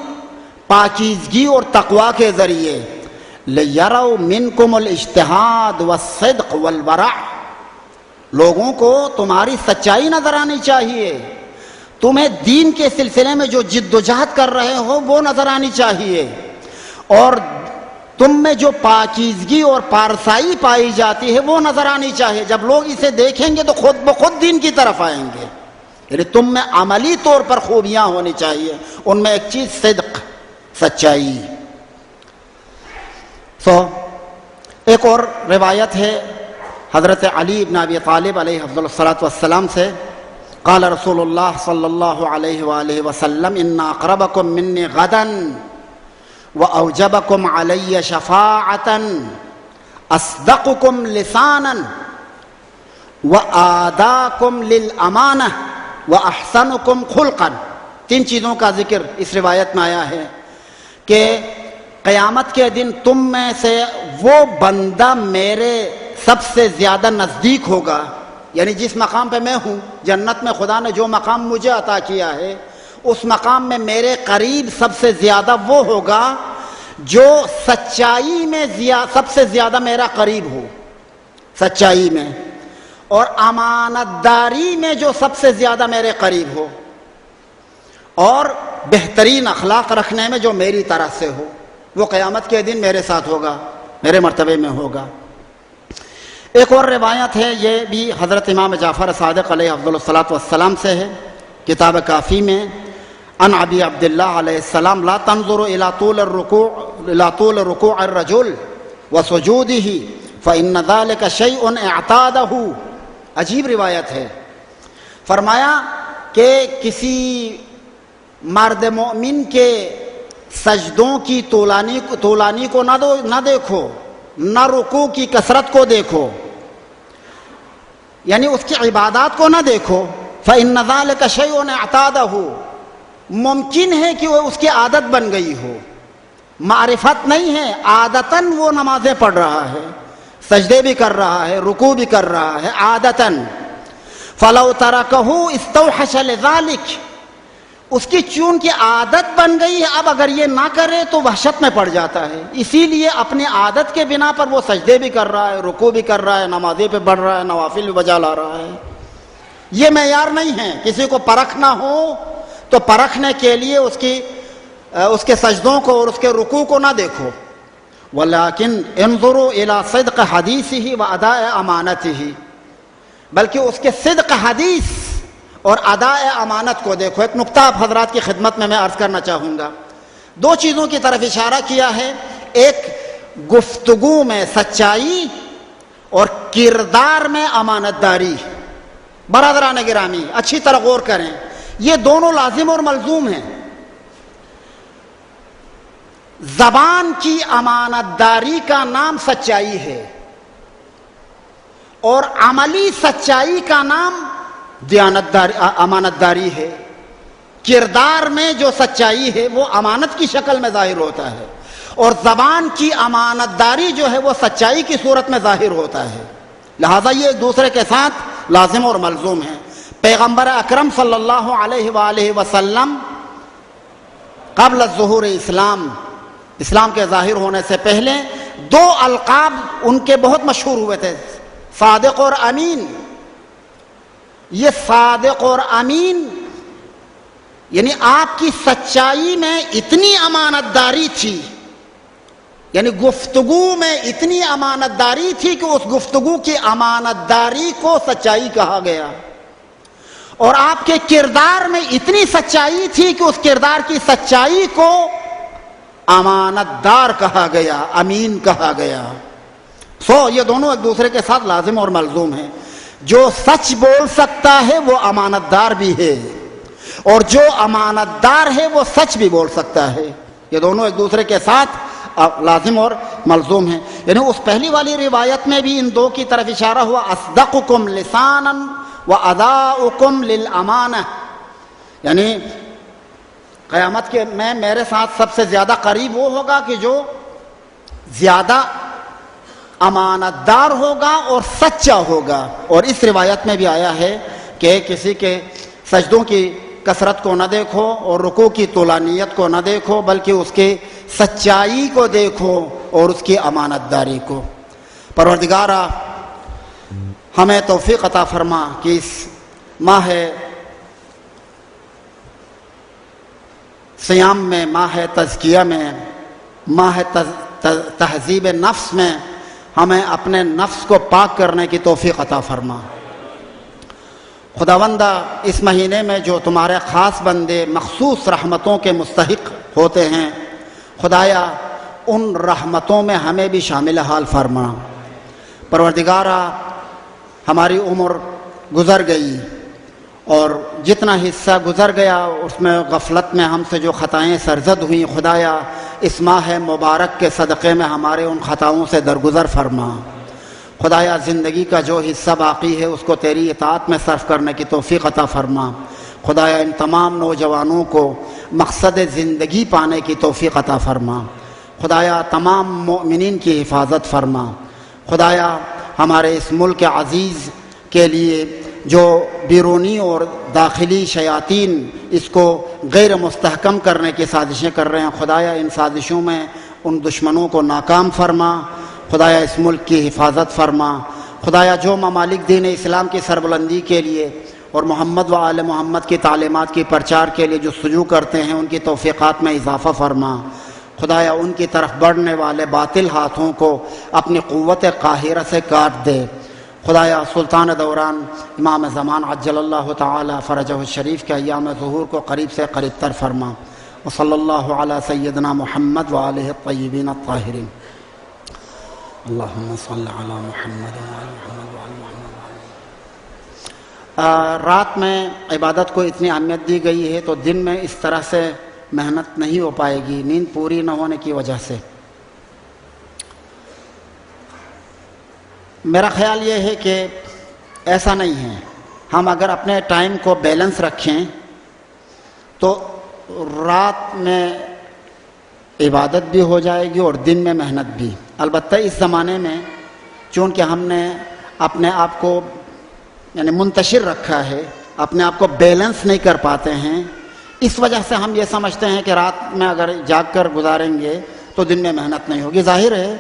پاکیزگی اور تقوی کے ذریعے۔ لِيَرَوْا مِنْكُمُ الْاجْتِهَادَ وَالصِّدْقَ وَالْوَرَعَ، لوگوں کو تمہاری سچائی نظر آنی چاہیے، تمہیں دین کے سلسلے میں جو جد و جہد کر رہے ہو وہ نظر آنی چاہیے، اور تم میں جو پاکیزگی اور پارسائی پائی جاتی ہے وہ نظر آنی چاہیے۔ جب لوگ اسے دیکھیں گے تو خود بخود دین کی طرف آئیں گے۔ یعنی تم میں عملی طور پر خوبیاں ہونی چاہیے، ان میں ایک چیز صدق، سچائی۔ ایک اور روایت ہے حضرت علی بن ابی طالب علیہ افضل الصلاۃ والسلام سے، قال رسول اللہ صلی اللہ علیہ وآلہ وسلم ان اقربکم منی غدا واوجبکم علی شفاعتا اصدقکم لسانا وآداکم للامانہ واحسنکم خلقا۔ تین چیزوں کا ذکر اس روایت میں آیا ہے کہ قیامت کے دن تم میں سے وہ بندہ میرے سب سے زیادہ نزدیک ہوگا، یعنی جس مقام پہ میں ہوں جنت میں، خدا نے جو مقام مجھے عطا کیا ہے اس مقام میں میرے قریب سب سے زیادہ وہ ہوگا جو سچائی میں سب سے زیادہ میرا قریب ہو، سچائی میں، اور امانت داری میں جو سب سے زیادہ میرے قریب ہو اور بہترین اخلاق رکھنے میں جو میری طرف سے ہو، وہ قیامت کے دن میرے ساتھ ہوگا، میرے مرتبے میں ہوگا۔ ایک اور روایت ہے، یہ بھی حضرت امام جعفر صادق علیہ افضل الصلاۃ والسلام سے ہے، کتاب کافی میں، ان ابی عبداللہ علیہ السلام لا تنظروا الى طول رکوع الرجل وسجودہ فإن ذلك شیء اعتادہ۔ عجیب روایت ہے، فرمایا کہ کسی مرد مومن کے سجدوں کی طولانی کو نہ دیکھو، نہ رکوع کی کثرت کو دیکھو، یعنی اس کی عبادات کو نہ دیکھو۔ فإن ذلك شیء اعتادہ، ممکن ہے کہ وہ اس کی عادت بن گئی ہو، معرفت نہیں ہے، عادتاً وہ نمازیں پڑھ رہا ہے، سجدے بھی کر رہا ہے، رکوع بھی کر رہا ہے عادتاً۔ فلو ترکہ استوحش لذلک، اس کی چون کی عادت بن گئی ہے، اب اگر یہ نہ کرے تو وحشت میں پڑ جاتا ہے، اسی لیے اپنی عادت کے بنا پر وہ سجدے بھی کر رہا ہے، رکوع بھی کر رہا ہے، نمازیں پہ پڑھ رہا ہے، نوافل بھی بجا لا رہا ہے۔ یہ معیار نہیں ہے، کسی کو پرکھنا ہو تو پرکھنے کے لیے اس کے سجدوں کو اور اس کے رکوع کو نہ دیکھو، ولیکن انظروا الی صدق حدیثہ و اداء امانتہ، بلکہ اس کے صدق حدیث اور اداء امانت کو دیکھو۔ ایک نقطہ آپ حضرات کی خدمت میں عرض کرنا چاہوں گا، دو چیزوں کی طرف اشارہ کیا ہے، ایک گفتگو میں سچائی اور کردار میں امانت داری۔ برادران گرامی اچھی طرح غور کریں، یہ دونوں لازم اور ملزوم ہیں۔ زبان کی امانت داری کا نام سچائی ہے، اور عملی سچائی کا نام امانت داری ہے۔ کردار میں جو سچائی ہے وہ امانت کی شکل میں ظاہر ہوتا ہے، اور زبان کی امانت داری جو ہے وہ سچائی کی صورت میں ظاہر ہوتا ہے، لہذا یہ ایک دوسرے کے ساتھ لازم اور ملزوم ہے۔ پیغمبر اکرم صلی اللہ علیہ وآلہ وسلم قبل ظہور اسلام کے ظاہر ہونے سے پہلے دو القاب ان کے بہت مشہور ہوئے تھے، صادق اور امین۔ یہ صادق اور امین یعنی آپ کی سچائی میں اتنی امانت داری تھی، یعنی گفتگو میں اتنی امانت داری تھی کہ اس گفتگو کی امانت داری کو سچائی کہا گیا، اور آپ کے کردار میں اتنی سچائی تھی کہ اس کردار کی سچائی کو امانت دار کہا گیا، امین کہا گیا۔ یہ دونوں ایک دوسرے کے ساتھ لازم اور ملزوم ہیں۔ جو سچ بول سکتا ہے وہ امانت دار بھی ہے، اور جو امانت دار ہے وہ سچ بھی بول سکتا ہے۔ یہ دونوں ایک دوسرے کے ساتھ لازم اور ملزوم ہیں۔ یعنی اس پہلی والی روایت میں بھی ان دو کی طرف اشارہ ہوا، اصدقکم لسانا واداؤکم للامانہ، یعنی قیامت کے میں میرے ساتھ سب سے زیادہ قریب وہ ہوگا کہ جو زیادہ امانت دار ہوگا اور سچا ہوگا۔ اور اس روایت میں بھی آیا ہے کہ کسی کے سجدوں کی کثرت کو نہ دیکھو اور رکوع کی طولانیت کو نہ دیکھو، بلکہ اس کی سچائی کو دیکھو اور اس کی امانت داری کو۔ پروردگارا ہمیں توفیق عطا فرما کہ اس ماہ صیام میں، ماہ تزکیہ میں، ماہ تہذیب نفس میں ہمیں اپنے نفس کو پاک کرنے کی توفیق عطا فرما۔ خداوندہ اس مہینے میں جو تمہارے خاص بندے مخصوص رحمتوں کے مستحق ہوتے ہیں، خدایا ان رحمتوں میں ہمیں بھی شامل حال فرما۔ پروردگارا ہماری عمر گزر گئی، اور جتنا حصہ گزر گیا اس میں غفلت میں ہم سے جو خطائیں سرزد ہوئیں، خدایا اس ماہ مبارک کے صدقے میں ہمارے ان خطاؤں سے درگزر فرما۔ خدایا زندگی کا جو حصہ باقی ہے اس کو تیری اطاعت میں صرف کرنے کی توفیق عطا فرما۔ خدایا ان تمام نوجوانوں کو مقصد زندگی پانے کی توفیق عطا فرما۔ خدایا تمام مومنین کی حفاظت فرما۔ خدایا ہمارے اس ملک عزیز کے لیے جو بیرونی اور داخلی شیاطین اس کو غیر مستحکم کرنے کی سازشیں کر رہے ہیں، خدایا ان سازشوں میں ان دشمنوں کو ناکام فرما۔ خدایا اس ملک کی حفاظت فرما۔ خدایا جو ممالک دین اسلام کی سربلندی کے لیے اور محمد و آل محمد کی تعلیمات کی پرچار کے لیے جو سجو کرتے ہیں ان کی توفیقات میں اضافہ فرما. خدایا ان کی طرف بڑھنے والے باطل ہاتھوں کو اپنی قوت قاہرہ سے کاٹ دے. خدایا سلطان دوران امام زمان عجل اللہ تعالی فرجہ الشریف کے ایام ظہور کو قریب سے قریب تر فرما. وصلی اللہ علی سیدنا محمد وآلہ الطیبین الطاہرین. اللہم صلی علی محمد وآل محمد وآل محمد. رات میں عبادت کو اتنی اہمیت دی گئی ہے تو دن میں اس طرح سے محنت نہیں ہو پائے گی نیند پوری نہ ہونے کی وجہ سے. میرا خیال یہ ہے کہ ایسا نہیں ہے. ہم اگر اپنے ٹائم کو بیلنس رکھیں تو رات میں عبادت بھی ہو جائے گی اور دن میں محنت بھی. البتہ اس زمانے میں چونکہ ہم نے اپنے آپ کو یعنی منتشر رکھا ہے, اپنے آپ کو بیلنس نہیں کر پاتے ہیں, اس وجہ سے ہم یہ سمجھتے ہیں کہ رات میں اگر جاگ کر گزاریں گے تو دن میں محنت نہیں ہوگی. ظاہر ہے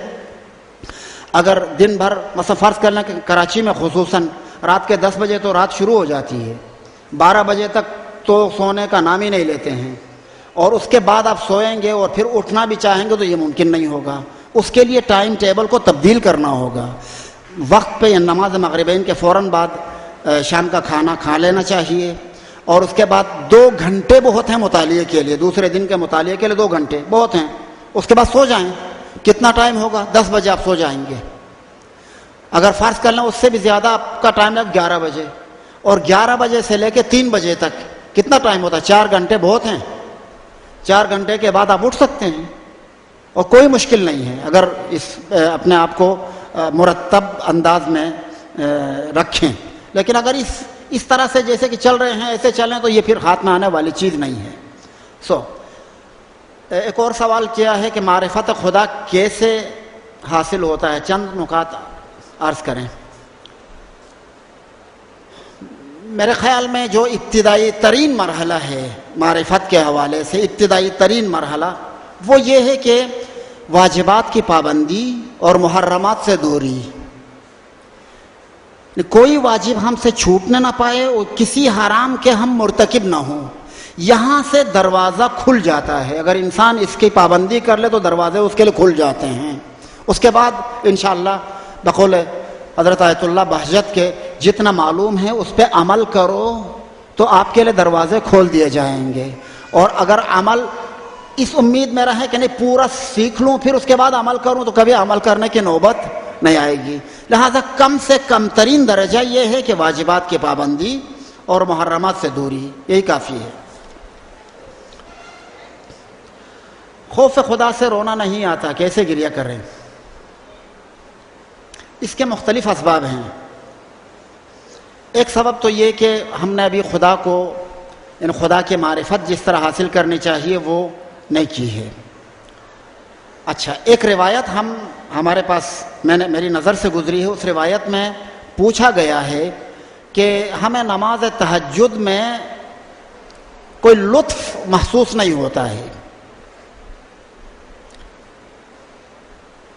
اگر دن بھر مثلا فرض کر لیں کہ کراچی میں خصوصاً رات کے 10 بجے تو رات شروع ہو جاتی ہے, 12 بجے تک تو سونے کا نام ہی نہیں لیتے ہیں, اور اس کے بعد آپ سوئیں گے اور پھر اٹھنا بھی چاہیں گے تو یہ ممکن نہیں ہوگا. اس کے لیے ٹائم ٹیبل کو تبدیل کرنا ہوگا. وقت پہ نماز مغربین کے فوراً بعد شام کا کھانا کھا لینا چاہیے, اور اس کے بعد 2 گھنٹے بہت ہیں مطالعے کے لیے, دوسرے دن کے مطالعے کے لیے 2 گھنٹے بہت ہیں. اس کے بعد سو جائیں. کتنا ٹائم ہوگا؟ 10 بجے آپ سو جائیں گے. اگر فرض کر لیں اس سے بھی زیادہ آپ کا ٹائم ہے 11 بجے, اور 11 بجے سے لے کے 3 بجے تک کتنا ٹائم ہوتا ہے؟ 4 گھنٹے بہت ہیں. 4 گھنٹے کے بعد آپ اٹھ سکتے ہیں اور کوئی مشکل نہیں ہے اگر اپنے آپ کو مرتب انداز میں رکھیں. لیکن اگر اس طرح سے جیسے کہ چل رہے ہیں ایسے چلیں تو یہ پھر ہاتھ میں آنے والی چیز نہیں ہے. ایک اور سوال کیا ہے کہ معرفت خدا کیسے حاصل ہوتا ہے؟ چند نکات عرض کریں. میرے خیال میں جو ابتدائی ترین مرحلہ ہے معرفت کے حوالے سے, ابتدائی ترین مرحلہ وہ یہ ہے کہ واجبات کی پابندی اور محرمات سے دوری. کوئی واجب ہم سے چھوٹنے نہ پائے اور کسی حرام کے ہم مرتکب نہ ہوں. یہاں سے دروازہ کھل جاتا ہے. اگر انسان اس کی پابندی کر لے تو دروازے اس کے لیے کھل جاتے ہیں. اس کے بعد انشاءاللہ بقول حضرت آیت اللہ بہجت کے جتنا معلوم ہے اس پہ عمل کرو تو آپ کے لیے دروازے کھول دیے جائیں گے. اور اگر عمل اس امید میں رہے کہ نہیں پورا سیکھ لوں پھر اس کے بعد عمل کروں تو کبھی عمل کرنے کی نوبت نہیں آئے گی. لہذا کم سے کم ترین درجہ یہ ہے کہ واجبات کی پابندی اور محرمات سے دوری, یہی کافی ہے. خوف خدا سے رونا نہیں آتا, کیسے گریہ کریں؟ اس کے مختلف اسباب ہیں. ایک سبب تو یہ کہ ہم نے ابھی خدا کو خدا کی معرفت جس طرح حاصل کرنی چاہیے وہ نہیں کی ہے. اچھا, ایک روایت ہمارے پاس میری نظر سے گزری ہے. اس روایت میں پوچھا گیا ہے کہ ہمیں نماز تہجد میں کوئی لطف محسوس نہیں ہوتا ہے.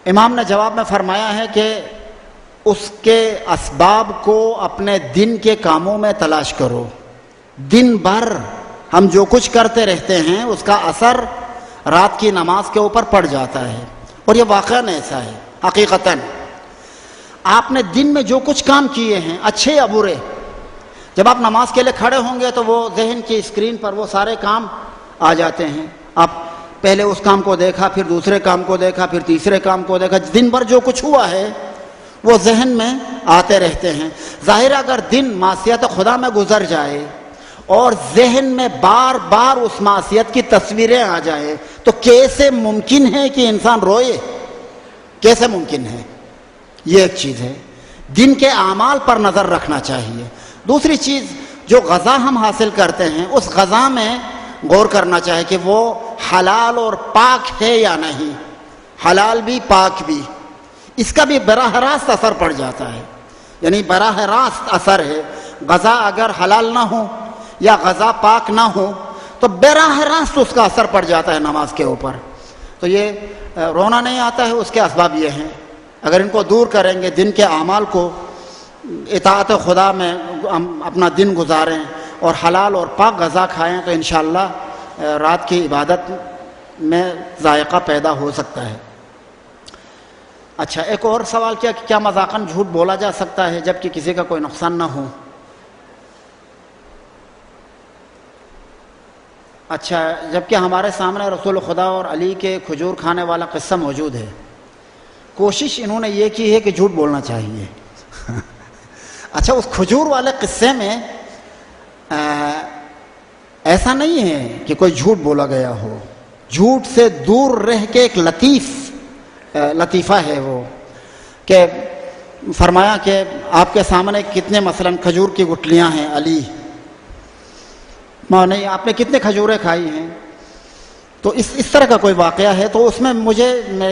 امام نے جواب میں فرمایا ہے کہ اس کے اسباب کو اپنے دن کے کاموں میں تلاش کرو. دن بھر ہم جو کچھ کرتے رہتے ہیں اس کا اثر رات کی نماز کے اوپر پڑ جاتا ہے, اور یہ واقعاً ایسا ہے. حقیقتاً آپ نے دن میں جو کچھ کام کیے ہیں اچھے یا برے, جب آپ نماز کے لیے کھڑے ہوں گے تو وہ ذہن کی اسکرین پر وہ سارے کام آ جاتے ہیں. آپ پہلے اس کام کو دیکھا, پھر دوسرے کام کو دیکھا, پھر تیسرے کام کو دیکھا. دن بھر جو کچھ ہوا ہے وہ ذہن میں آتے رہتے ہیں. ظاہر اگر دن معصیت خدا میں گزر جائے اور ذہن میں بار بار اس معصیت کی تصویریں آ جائیں تو کیسے ممکن ہے کہ انسان روئے؟ کیسے ممکن ہے؟ یہ ایک چیز ہے. دن کے اعمال پر نظر رکھنا چاہیے. دوسری چیز, جو غذا ہم حاصل کرتے ہیں اس غذا میں غور کرنا چاہیے کہ وہ حلال اور پاک ہے یا نہیں. حلال بھی پاک بھی, اس کا بھی براہ راست اثر پڑ جاتا ہے. یعنی براہ راست اثر ہے. غذا اگر حلال نہ ہو یا غذا پاک نہ ہو تو براہ راست اس کا اثر پڑ جاتا ہے نماز کے اوپر. تو یہ رونا نہیں آتا ہے, اس کے اسباب یہ ہیں. اگر ان کو دور کریں گے, دن کے اعمال کو اطاعت خدا میں ہم اپنا دن گزاریں اور حلال اور پاک غذا کھائیں تو انشاءاللہ رات کی عبادت میں ذائقہ پیدا ہو سکتا ہے۔ اچھا، ایک اور سوال کیا کہ کیا مذاقاً جھوٹ بولا جا سکتا ہے جبکہ کسی کا کوئی نقصان نہ ہو؟ اچھا، جبکہ ہمارے سامنے رسول خدا اور علی کے کھجور کھانے والا قصہ موجود ہے، کوشش انہوں نے یہ کی ہے کہ جھوٹ بولنا چاہیے۔ اچھا، اس کھجور والے قصے میں ایسا نہیں ہے کہ کوئی جھوٹ بولا گیا ہو، جھوٹ سے دور رہ کے ایک لطیفہ ہے وہ، کہ فرمایا کہ آپ کے سامنے کتنے مثلا کھجور کی گٹلیاں ہیں علی، نہیں آپ نے کتنے کھجوریں کھائی ہیں؟ تو اس طرح کا کوئی واقعہ ہے، تو اس میں مجھے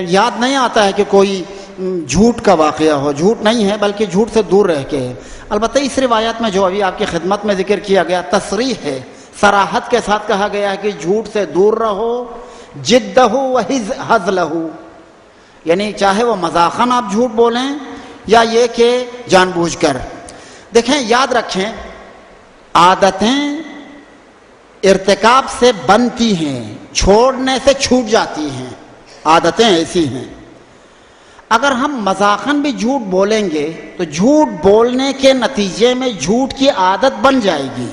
یاد نہیں آتا ہے کہ کوئی جھوٹ کا واقعہ ہو، جھوٹ نہیں ہے بلکہ جھوٹ سے دور رہ کے ہے۔ البتہ اس روایت میں جو ابھی آپ کی خدمت میں ذکر کیا گیا تصریح ہے، صراحت کے ساتھ کہا گیا ہے کہ جھوٹ سے دور رہو، جدہ و ہزلہ، یعنی چاہے وہ مذاقاً آپ جھوٹ بولیں یا یہ کہ جان بوجھ کر۔ دیکھیں، یاد رکھیں، عادتیں ارتکاب سے بنتی ہیں، چھوڑنے سے چھوٹ جاتی ہیں، عادتیں ایسی ہیں۔ اگر ہم مذاقاً بھی جھوٹ بولیں گے تو جھوٹ بولنے کے نتیجے میں جھوٹ کی عادت بن جائے گی،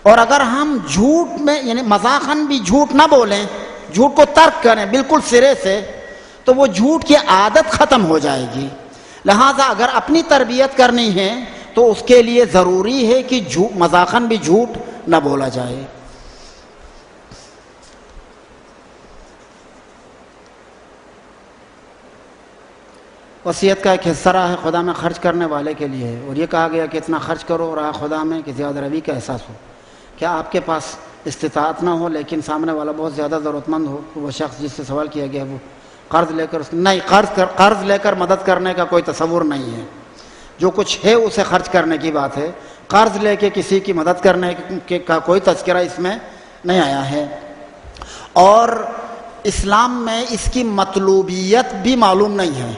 اور اگر ہم جھوٹ میں یعنی مذاقاً بھی جھوٹ نہ بولیں، جھوٹ کو ترک کریں بالکل سرے سے، تو وہ جھوٹ کی عادت ختم ہو جائے گی۔ لہٰذا اگر اپنی تربیت کرنی ہے تو اس کے لیے ضروری ہے کہ مذاقاً بھی جھوٹ نہ بولا جائے۔ وصیت کا ایک حصہ رہا ہے خدا میں خرچ کرنے والے کے لیے ہے، اور یہ کہا گیا کہ اتنا خرچ کرو رہا خدا میں کہ زیادہ روی کا احساس ہو۔ کیا آپ کے پاس استطاعت نہ ہو لیکن سامنے والا بہت زیادہ ضرورت مند ہو، وہ شخص جس سے سوال کیا گیا وہ قرض لے کر نہیں، قرض لے کر مدد کرنے کا کوئی تصور نہیں ہے، جو کچھ ہے اسے خرچ کرنے کی بات ہے، قرض لے کے کسی کی مدد کرنے کا کوئی تذکرہ اس میں نہیں آیا ہے۔ اور اسلام میں اس کی مطلوبیت بھی معلوم نہیں ہے،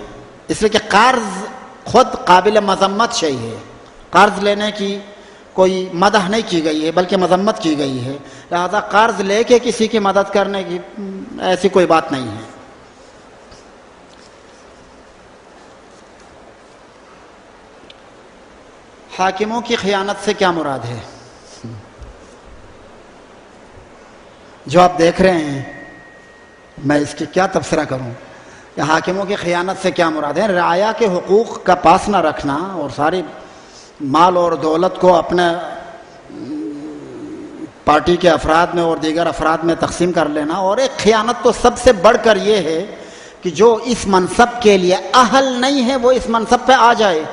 اس لیے کہ قرض خود قابل مذمت شیء ہے، قرض لینے کی کوئی مدح نہیں کی گئی ہے بلکہ مذمت کی گئی ہے، لہذا قرض لے کے کسی کی مدد کرنے کی ایسی کوئی بات نہیں ہے۔ حاکموں کی خیانت سے کیا مراد ہے؟ جو آپ دیکھ رہے ہیں، میں اس کی کیا تبصرہ کروں؟ حاکموں کی خیانت سے کیا مراد ہے؟ رعایا کے حقوق کا پاس نہ رکھنا اور ساری مال اور دولت کو اپنے پارٹی کے افراد میں اور دیگر افراد میں تقسیم کر لینا، اور ایک خیانت تو سب سے بڑھ کر یہ ہے کہ جو اس منصب کے لیے اہل نہیں ہے وہ اس منصب پہ آ جائے۔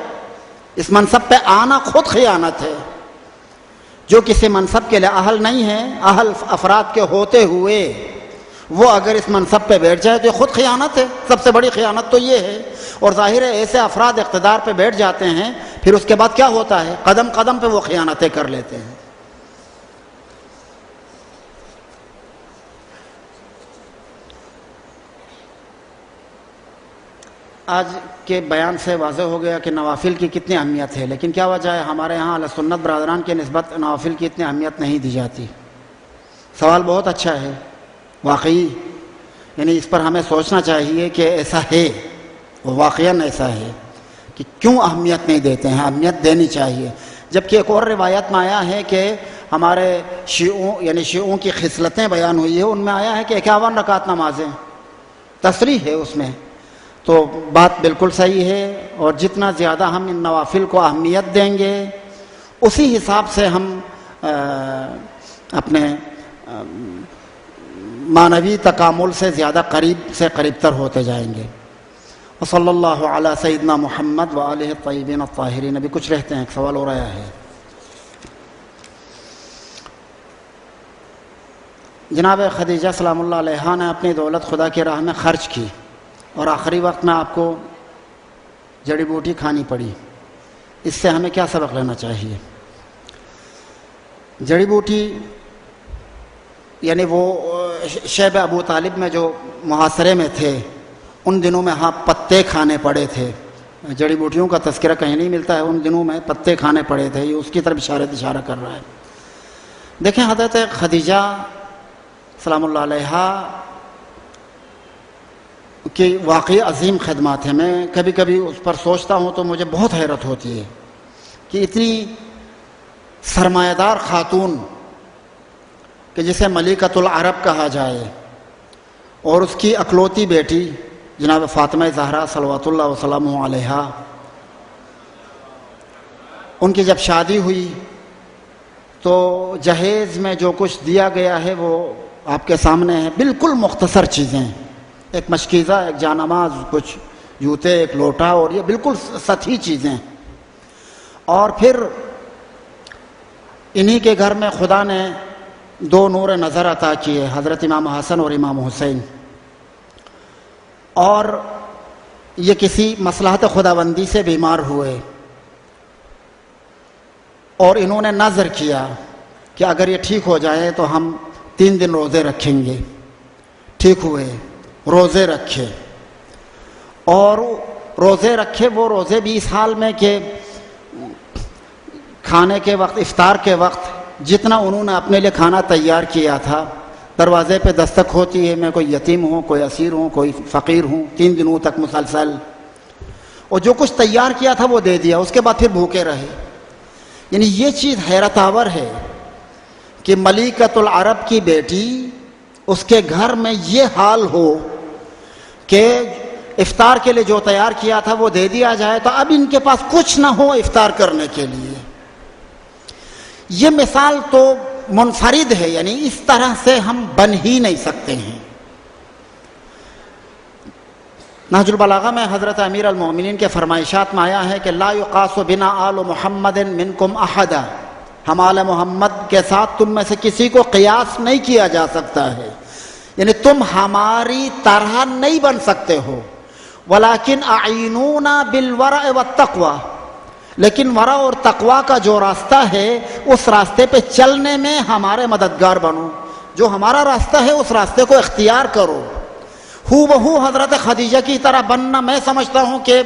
اس منصب پہ آنا خود خیانت ہے۔ جو کسی منصب کے لیے اہل نہیں ہے، اہل افراد کے ہوتے ہوئے وہ اگر اس منصب پہ بیٹھ جائے تو یہ خود خیانت ہے، سب سے بڑی خیانت تو یہ ہے۔ اور ظاہر ہے ایسے افراد اقتدار پہ بیٹھ جاتے ہیں، پھر اس کے بعد کیا ہوتا ہے؟ قدم قدم پہ وہ خیانتیں کر لیتے ہیں۔ آج کے بیان سے واضح ہو گیا کہ نوافل کی کتنی اہمیت ہے، لیکن کیا وجہ ہے ہمارے ہاں اہل سنت برادران کی نسبت نوافل کی اتنی اہمیت نہیں دی جاتی؟ سوال بہت اچھا ہے واقعی، یعنی اس پر ہمیں سوچنا چاہیے کہ ایسا ہے، واقعاً ایسا ہے کہ کیوں اہمیت نہیں دیتے ہیں؟ اہمیت دینی چاہیے۔ جبکہ ایک اور روایت میں آیا ہے کہ ہمارے شیعوں کی خصلتیں بیان ہوئی ہے، ان میں آیا ہے کہ 51 رکعت نمازیں، تصریح ہے اس میں، تو بات بالکل صحیح ہے۔ اور جتنا زیادہ ہم ان نوافل کو اہمیت دیں گے اسی حساب سے ہم اپنے معنوی تکامل سے زیادہ قریب تر ہوتے جائیں گے۔ وصلی اللہ علی سیدنا محمد وآلہ الطیبین الطاہرین۔ ابھی کچھ رہتے ہیں، ایک سوال اور آیا ہے۔ جناب خدیجہ سلام اللہ علیہا نے اپنی دولت خدا کی راہ میں خرچ کی اور آخری وقت میں آپ کو جڑی بوٹی کھانی پڑی، اس سے ہمیں کیا سبق لینا چاہیے؟ جڑی بوٹی یعنی وہ شیب ابو طالب میں جو محاصرے میں تھے ان دنوں میں ہاں پتے کھانے پڑے تھے، جڑی بوٹیوں کا تذکرہ کہیں نہیں ملتا ہے، ان دنوں میں پتے کھانے پڑے تھے، یہ اس کی طرف اشارہ کر رہا ہے۔ دیکھیں حضرت خدیجہ سلام اللہ علیہا کی واقعی عظیم خدمات ہیں۔ میں کبھی کبھی اس پر سوچتا ہوں تو مجھے بہت حیرت ہوتی ہے کہ اتنی سرمایہ دار خاتون کہ جسے ملکۃ العرب کہا جائے، اور اس کی اکلوتی بیٹی جناب فاطمہ زہرا صلوات اللہ وسلامہ علیہا، ان کی جب شادی ہوئی تو جہیز میں جو کچھ دیا گیا ہے وہ آپ کے سامنے ہے، بالکل مختصر چیزیں، ایک مشکیزہ، ایک جانماز، کچھ جوتے، ایک لوٹا، اور یہ بالکل سطحی چیزیں۔ اور پھر انہی کے گھر میں خدا نے دو نور نظر عطا کیے، حضرت امام حسن اور امام حسین، اور یہ کسی مصلحت خداوندی سے بیمار ہوئے، اور انہوں نے نذر کیا کہ اگر یہ ٹھیک ہو جائے تو ہم 3 دن روزے رکھیں گے۔ ٹھیک ہوئے، روزے رکھے، اور روزے رکھے وہ روزے بھی اس حال میں کہ کھانے کے وقت، افطار کے وقت جتنا انہوں نے اپنے لیے کھانا تیار کیا تھا، دروازے پہ دستک ہوتی ہے، میں کوئی یتیم ہوں، کوئی اسیر ہوں، کوئی فقیر ہوں، 3 دنوں تک مسلسل، اور جو کچھ تیار کیا تھا وہ دے دیا، اس کے بعد پھر بھوکے رہے۔ یعنی یہ چیز حیرت آور ہے کہ ملکۃ العرب کی بیٹی، اس کے گھر میں یہ حال ہو کہ افطار کے لیے جو تیار کیا تھا وہ دے دیا جائے تو اب ان کے پاس کچھ نہ ہو افطار کرنے کے لیے۔ یہ مثال تو منفرد ہے، یعنی اس طرح سے ہم بن ہی نہیں سکتے ہیں۔ نہج البلاغہ میں حضرت امیر المومنین کے فرمائشات میں آیا ہے کہ لا یقاس بنا آل محمد منکم احدا، ہم آل محمد کے ساتھ تم میں سے کسی کو قیاس نہیں کیا جا سکتا ہے، یعنی تم ہماری طرح نہیں بن سکتے ہو۔ ولیکن اعینونا بالورع والتقوی، لیکن ورع اور تقوی کا جو راستہ ہے اس راستے پہ چلنے میں ہمارے مددگار بنو، جو ہمارا راستہ ہے اس راستے کو اختیار کرو۔ ہو بہو حضرت خدیجہ کی طرح بننا میں سمجھتا ہوں کہ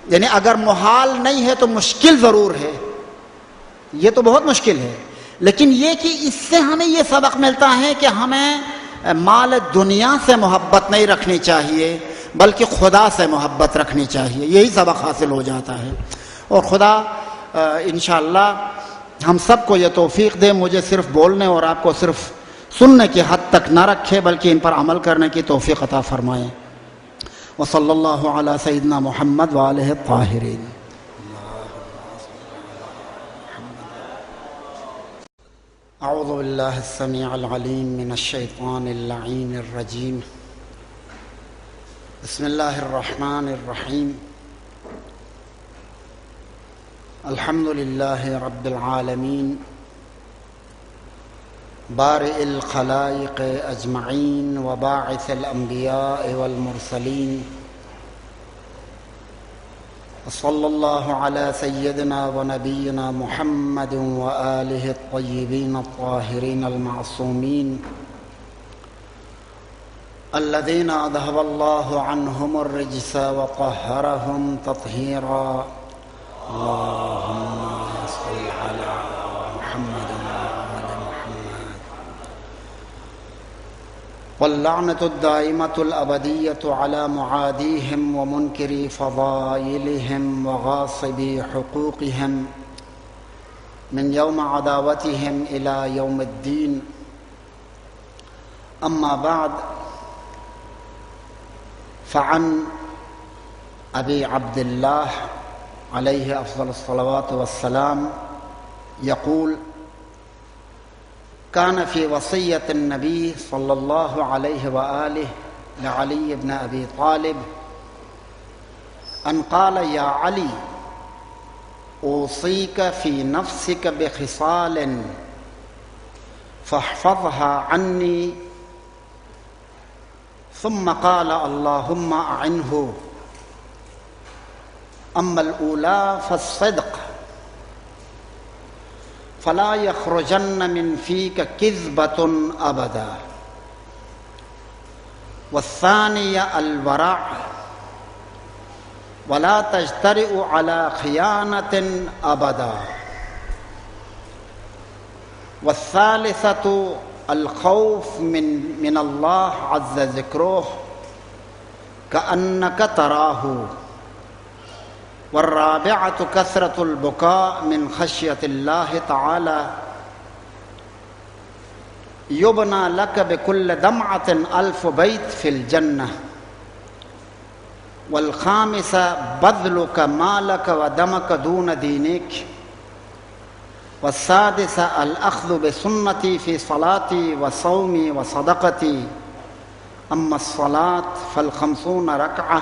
یعنی اگر محال نہیں ہے تو مشکل ضرور ہے، یہ تو بہت مشکل ہے، لیکن یہ کہ اس سے ہمیں یہ سبق ملتا ہے کہ ہمیں مال دنیا سے محبت نہیں رکھنی چاہیے بلکہ خدا سے محبت رکھنی چاہیے، یہی سبق حاصل ہو جاتا ہے۔ اور خدا انشاءاللہ ہم سب کو یہ توفیق دے، مجھے صرف بولنے اور آپ کو صرف سننے کی حد تک نہ رکھے بلکہ ان پر عمل کرنے کی توفیق عطا فرمائے۔ وصلی اللہ علی سیدنا محمد وآلہ الطاہرین۔ اعوذ باللہ السمیع العلیم من الشیطان اللعین الرجیم، بسم اللہ الرحمن الرحیم، الحمد للہ رب العالمین، بارئ الخلائق اجمعین وباعث الانبیاء والمرسلین، صلی اللہ علی سیدنا ونبینا محمد وآلہ الطیبین الطاہرین المعصومین الذین اذہب اللہ عنہم الرجس وطہرہم تطہیرا، اللہم صل علی محمد واللعنة الدائمة الأبدية على معاديهم ومنكري فضائلهم وغاصبي حقوقهم من يوم عداوتهم إلى يوم الدين، أما بعد، فعن أبي عبد الله عليه أفضل الصلوات والسلام يقول: كان في وصية النبي صلى الله عليه وآله لعلي بن أبي طالب أن قال: يا علي، أوصيك في نفسك بخصال فاحفظها عني، ثم قال: اللهم أعنه. أما الأولى فالصدق، فلا يخرجن من فيك كذبة أبدا، والثانية الورع، ولا تجترئ على خيانة أبدا. والثالثة الخوف من الله عز ذكره كأنك تراه. والرابعة كثرة البكاء من خشية الله تعالى يبنى لك بكل دمعة 1000 بيت في الجنة. والخامسة بذلك مالك ودمك دون دينك. والسادسة الأخذ بسنتي في صلاتي وصومي وصدقتي. أما الصلاة ف50 ركعة،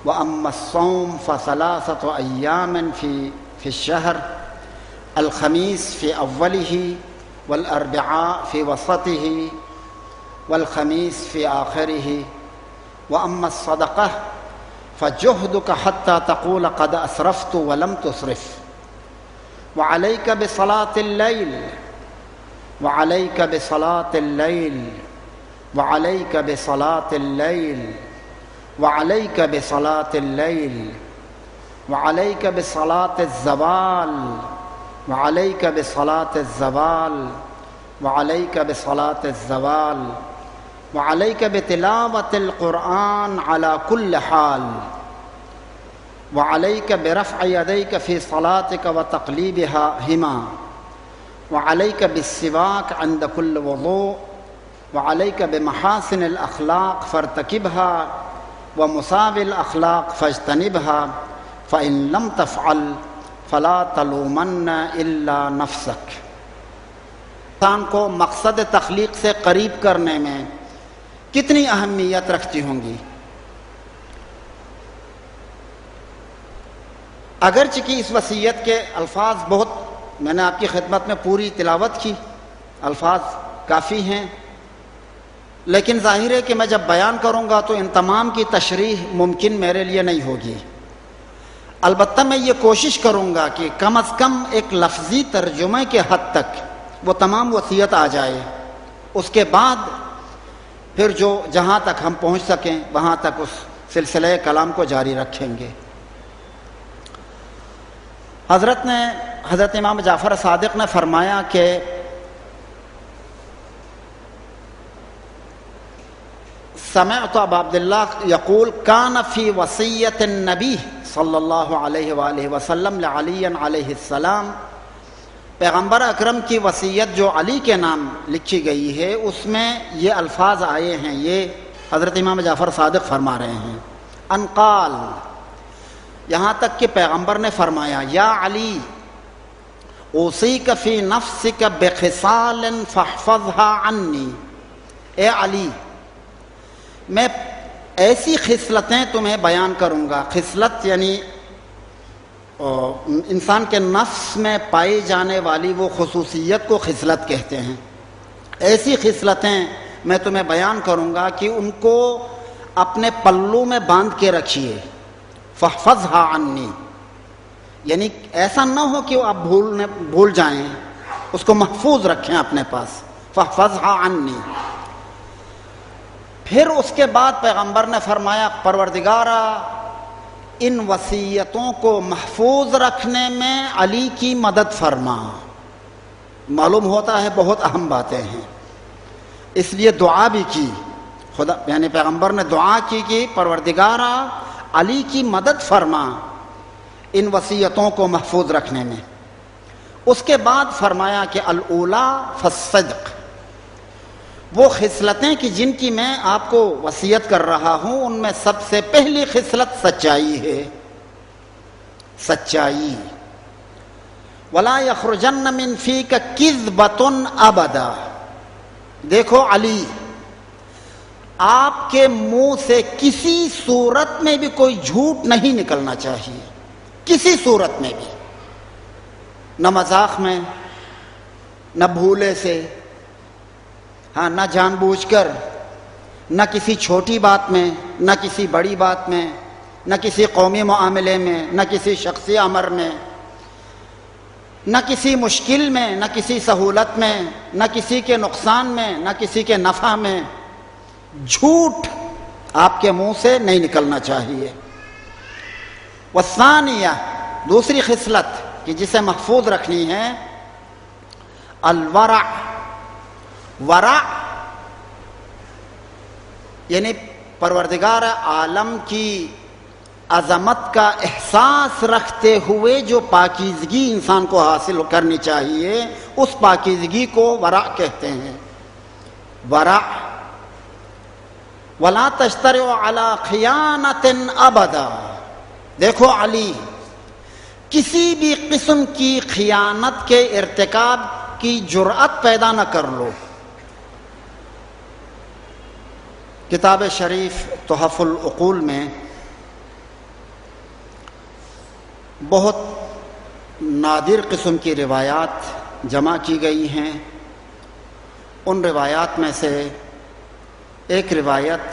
وأما الصوم ف3 أيام في الشهر، الخميس في أوله، والأربعاء في وسطه، والخميس في آخره. وأما الصدقة فجهدك حتى تقول قد أسرفت ولم تسرف. وعليك بصلاة الليل، وعليك بصلاة الليل، وعليك بصلاة الليل، وعليك بصلاة الليل، وعليك بصلاة الزوال، وعليك بصلاة الزوال، وعليك بصلاة الزوال، وعليك بتلاوة القرآن على كل حال، وعليك برفع يديك في صلاتك وتقليبهما، وعليك بالسواك عند كل وضوء، وعليك بمحاسن الأخلاق فارتكبها، ومساوي الأخلاق فاجتنبها، فإن لم تفعل فلا تلومن إلا نفسك. انسان کو مقصد تخلیق سے قریب کرنے میں کتنی اہمیت رکھتی ہوں گی. اگرچہ کہ اس وصیت کے الفاظ بہت، میں نے آپ کی خدمت میں پوری تلاوت کی، الفاظ کافی ہیں، لیکن ظاہر ہے کہ میں جب بیان کروں گا تو ان تمام کی تشریح ممکن میرے لیے نہیں ہوگی. البتہ میں یہ کوشش کروں گا کہ کم از کم ایک لفظی ترجمے کے حد تک وہ تمام وصیت آ جائے. اس کے بعد پھر جو جہاں تک ہم پہنچ سکیں وہاں تک اس سلسلہ کلام کو جاری رکھیں گے. حضرت امام جعفر صادق نے فرمایا کہ سمعت ابا عبداللہ یقول کان فی وصیت النبی صلی اللہ علیہ وآلہ وسلم لعلی علیہ السلام، پیغمبر اکرم کی وصیت جو علی کے نام لکھی گئی ہے اس میں یہ الفاظ آئے ہیں. یہ حضرت امام جعفر صادق فرما رہے ہیں ان قال، یہاں تک کہ پیغمبر نے فرمایا یا علی اوصیک فی نفسک بخصال فاحفظها عنی، اے علی میں ایسی خصلتیں تمہیں بیان کروں گا. خصلت یعنی انسان کے نفس میں پائی جانے والی وہ خصوصیت کو خصلت کہتے ہیں. ایسی خصلتیں میں تمہیں بیان کروں گا کہ ان کو اپنے پلو میں باندھ کے رکھیے. فاحفظها عنی، یعنی ایسا نہ ہو کہ آپ بھول جائیں، اس کو محفوظ رکھیں اپنے پاس. فاحفظها عنی. پھر اس کے بعد پیغمبر نے فرمایا پروردگارا ان وصیتوں کو محفوظ رکھنے میں علی کی مدد فرما. معلوم ہوتا ہے بہت اہم باتیں ہیں، اس لیے دعا بھی کی. خدا یعنی پیغمبر نے دعا کی کہ پروردگارا علی کی مدد فرما ان وصیتوں کو محفوظ رکھنے میں. اس کے بعد فرمایا کہ الاولی فالصدق، وہ خصلتیں کہ جن کی میں آپ کو وصیت کر رہا ہوں ان میں سب سے پہلی خصلت سچائی ہے. سچائی. ولا یخرجن من فیک کذبۃ ابدا. دیکھو علی، آپ کے منہ سے کسی صورت میں بھی کوئی جھوٹ نہیں نکلنا چاہیے، کسی صورت میں بھی، نہ مذاق میں، نہ بھولے سے، ہاں نہ جان بوجھ کر، نہ کسی چھوٹی بات میں، نہ کسی بڑی بات میں، نہ کسی قومی معاملے میں، نہ کسی شخصی امر میں، نہ کسی مشکل میں، نہ کسی سہولت میں، نہ کسی کے نقصان میں، نہ کسی کے نفع میں. جھوٹ آپ کے منہ سے نہیں نکلنا چاہیے. والثانیہ، دوسری خصلت کہ جسے محفوظ رکھنی ہے، الورع، ورع یعنی پروردگار عالم کی عظمت کا احساس رکھتے ہوئے جو پاکیزگی انسان کو حاصل کرنی چاہیے، اس پاکیزگی کو ورع کہتے ہیں۔ ورع، وَلَا تَجْتَرِئُ عَلَىٰ خِيَانَةٍ أَبَدًا، دیکھو علی، کسی بھی قسم کی خیانت کے ارتکاب کی جرأت پیدا نہ کر لو۔ کتاب شریف تحف العقول میں بہت نادر قسم کی روایات جمع کی گئی ہیں۔ ان روایات میں سے ایک روایت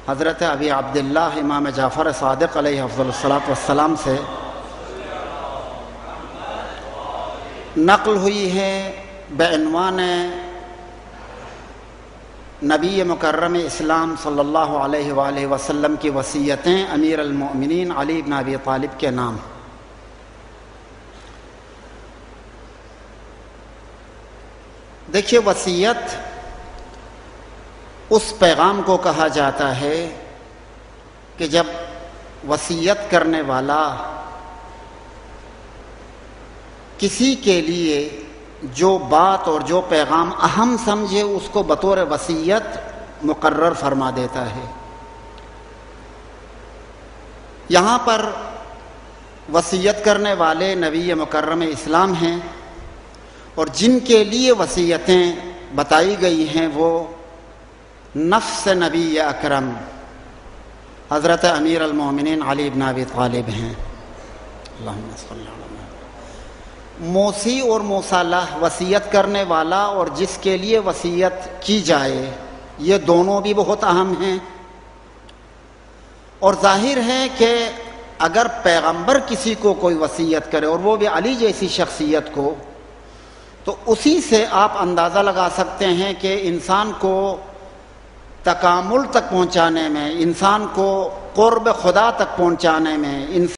حضرت ابی عبداللہ امام جعفر صادق علیہ افضل الصلاۃ والسلام سے نقل ہوئی ہے بعنوان نبی مکرم اسلام صلی اللہ علیہ وآلہ وسلم کی وصیتیں امیر المؤمنین علی بن ابی طالب کے نام۔ دیکھیے، وصیت اس پیغام کو کہا جاتا ہے کہ جب وصیت کرنے والا کسی کے لیے جو بات اور جو پیغام اہم سمجھے اس کو بطور وصیت مقرر فرما دیتا ہے۔ یہاں پر وصیت کرنے والے نبی مکرم اسلام ہیں، اور جن کے لیے وصیتیں بتائی گئی ہیں وہ نفس نبی اکرم حضرت امیر المومنین علی بن ابی طالب ہیں۔ اللہم صلی اللہ علیہ وسلم۔ موصی اور موصالح، وصیت کرنے والا اور جس کے لیے وصیت کی جائے، یہ دونوں بھی بہت اہم ہیں، اور ظاہر ہے کہ اگر پیغمبر کسی کو کوئی وصیت کرے اور وہ بھی علی جیسی شخصیت کو، تو اسی سے آپ اندازہ لگا سکتے ہیں کہ انسان کو تکامل تک پہنچانے میں، انسان کو قرب خدا تک پہنچانے میں،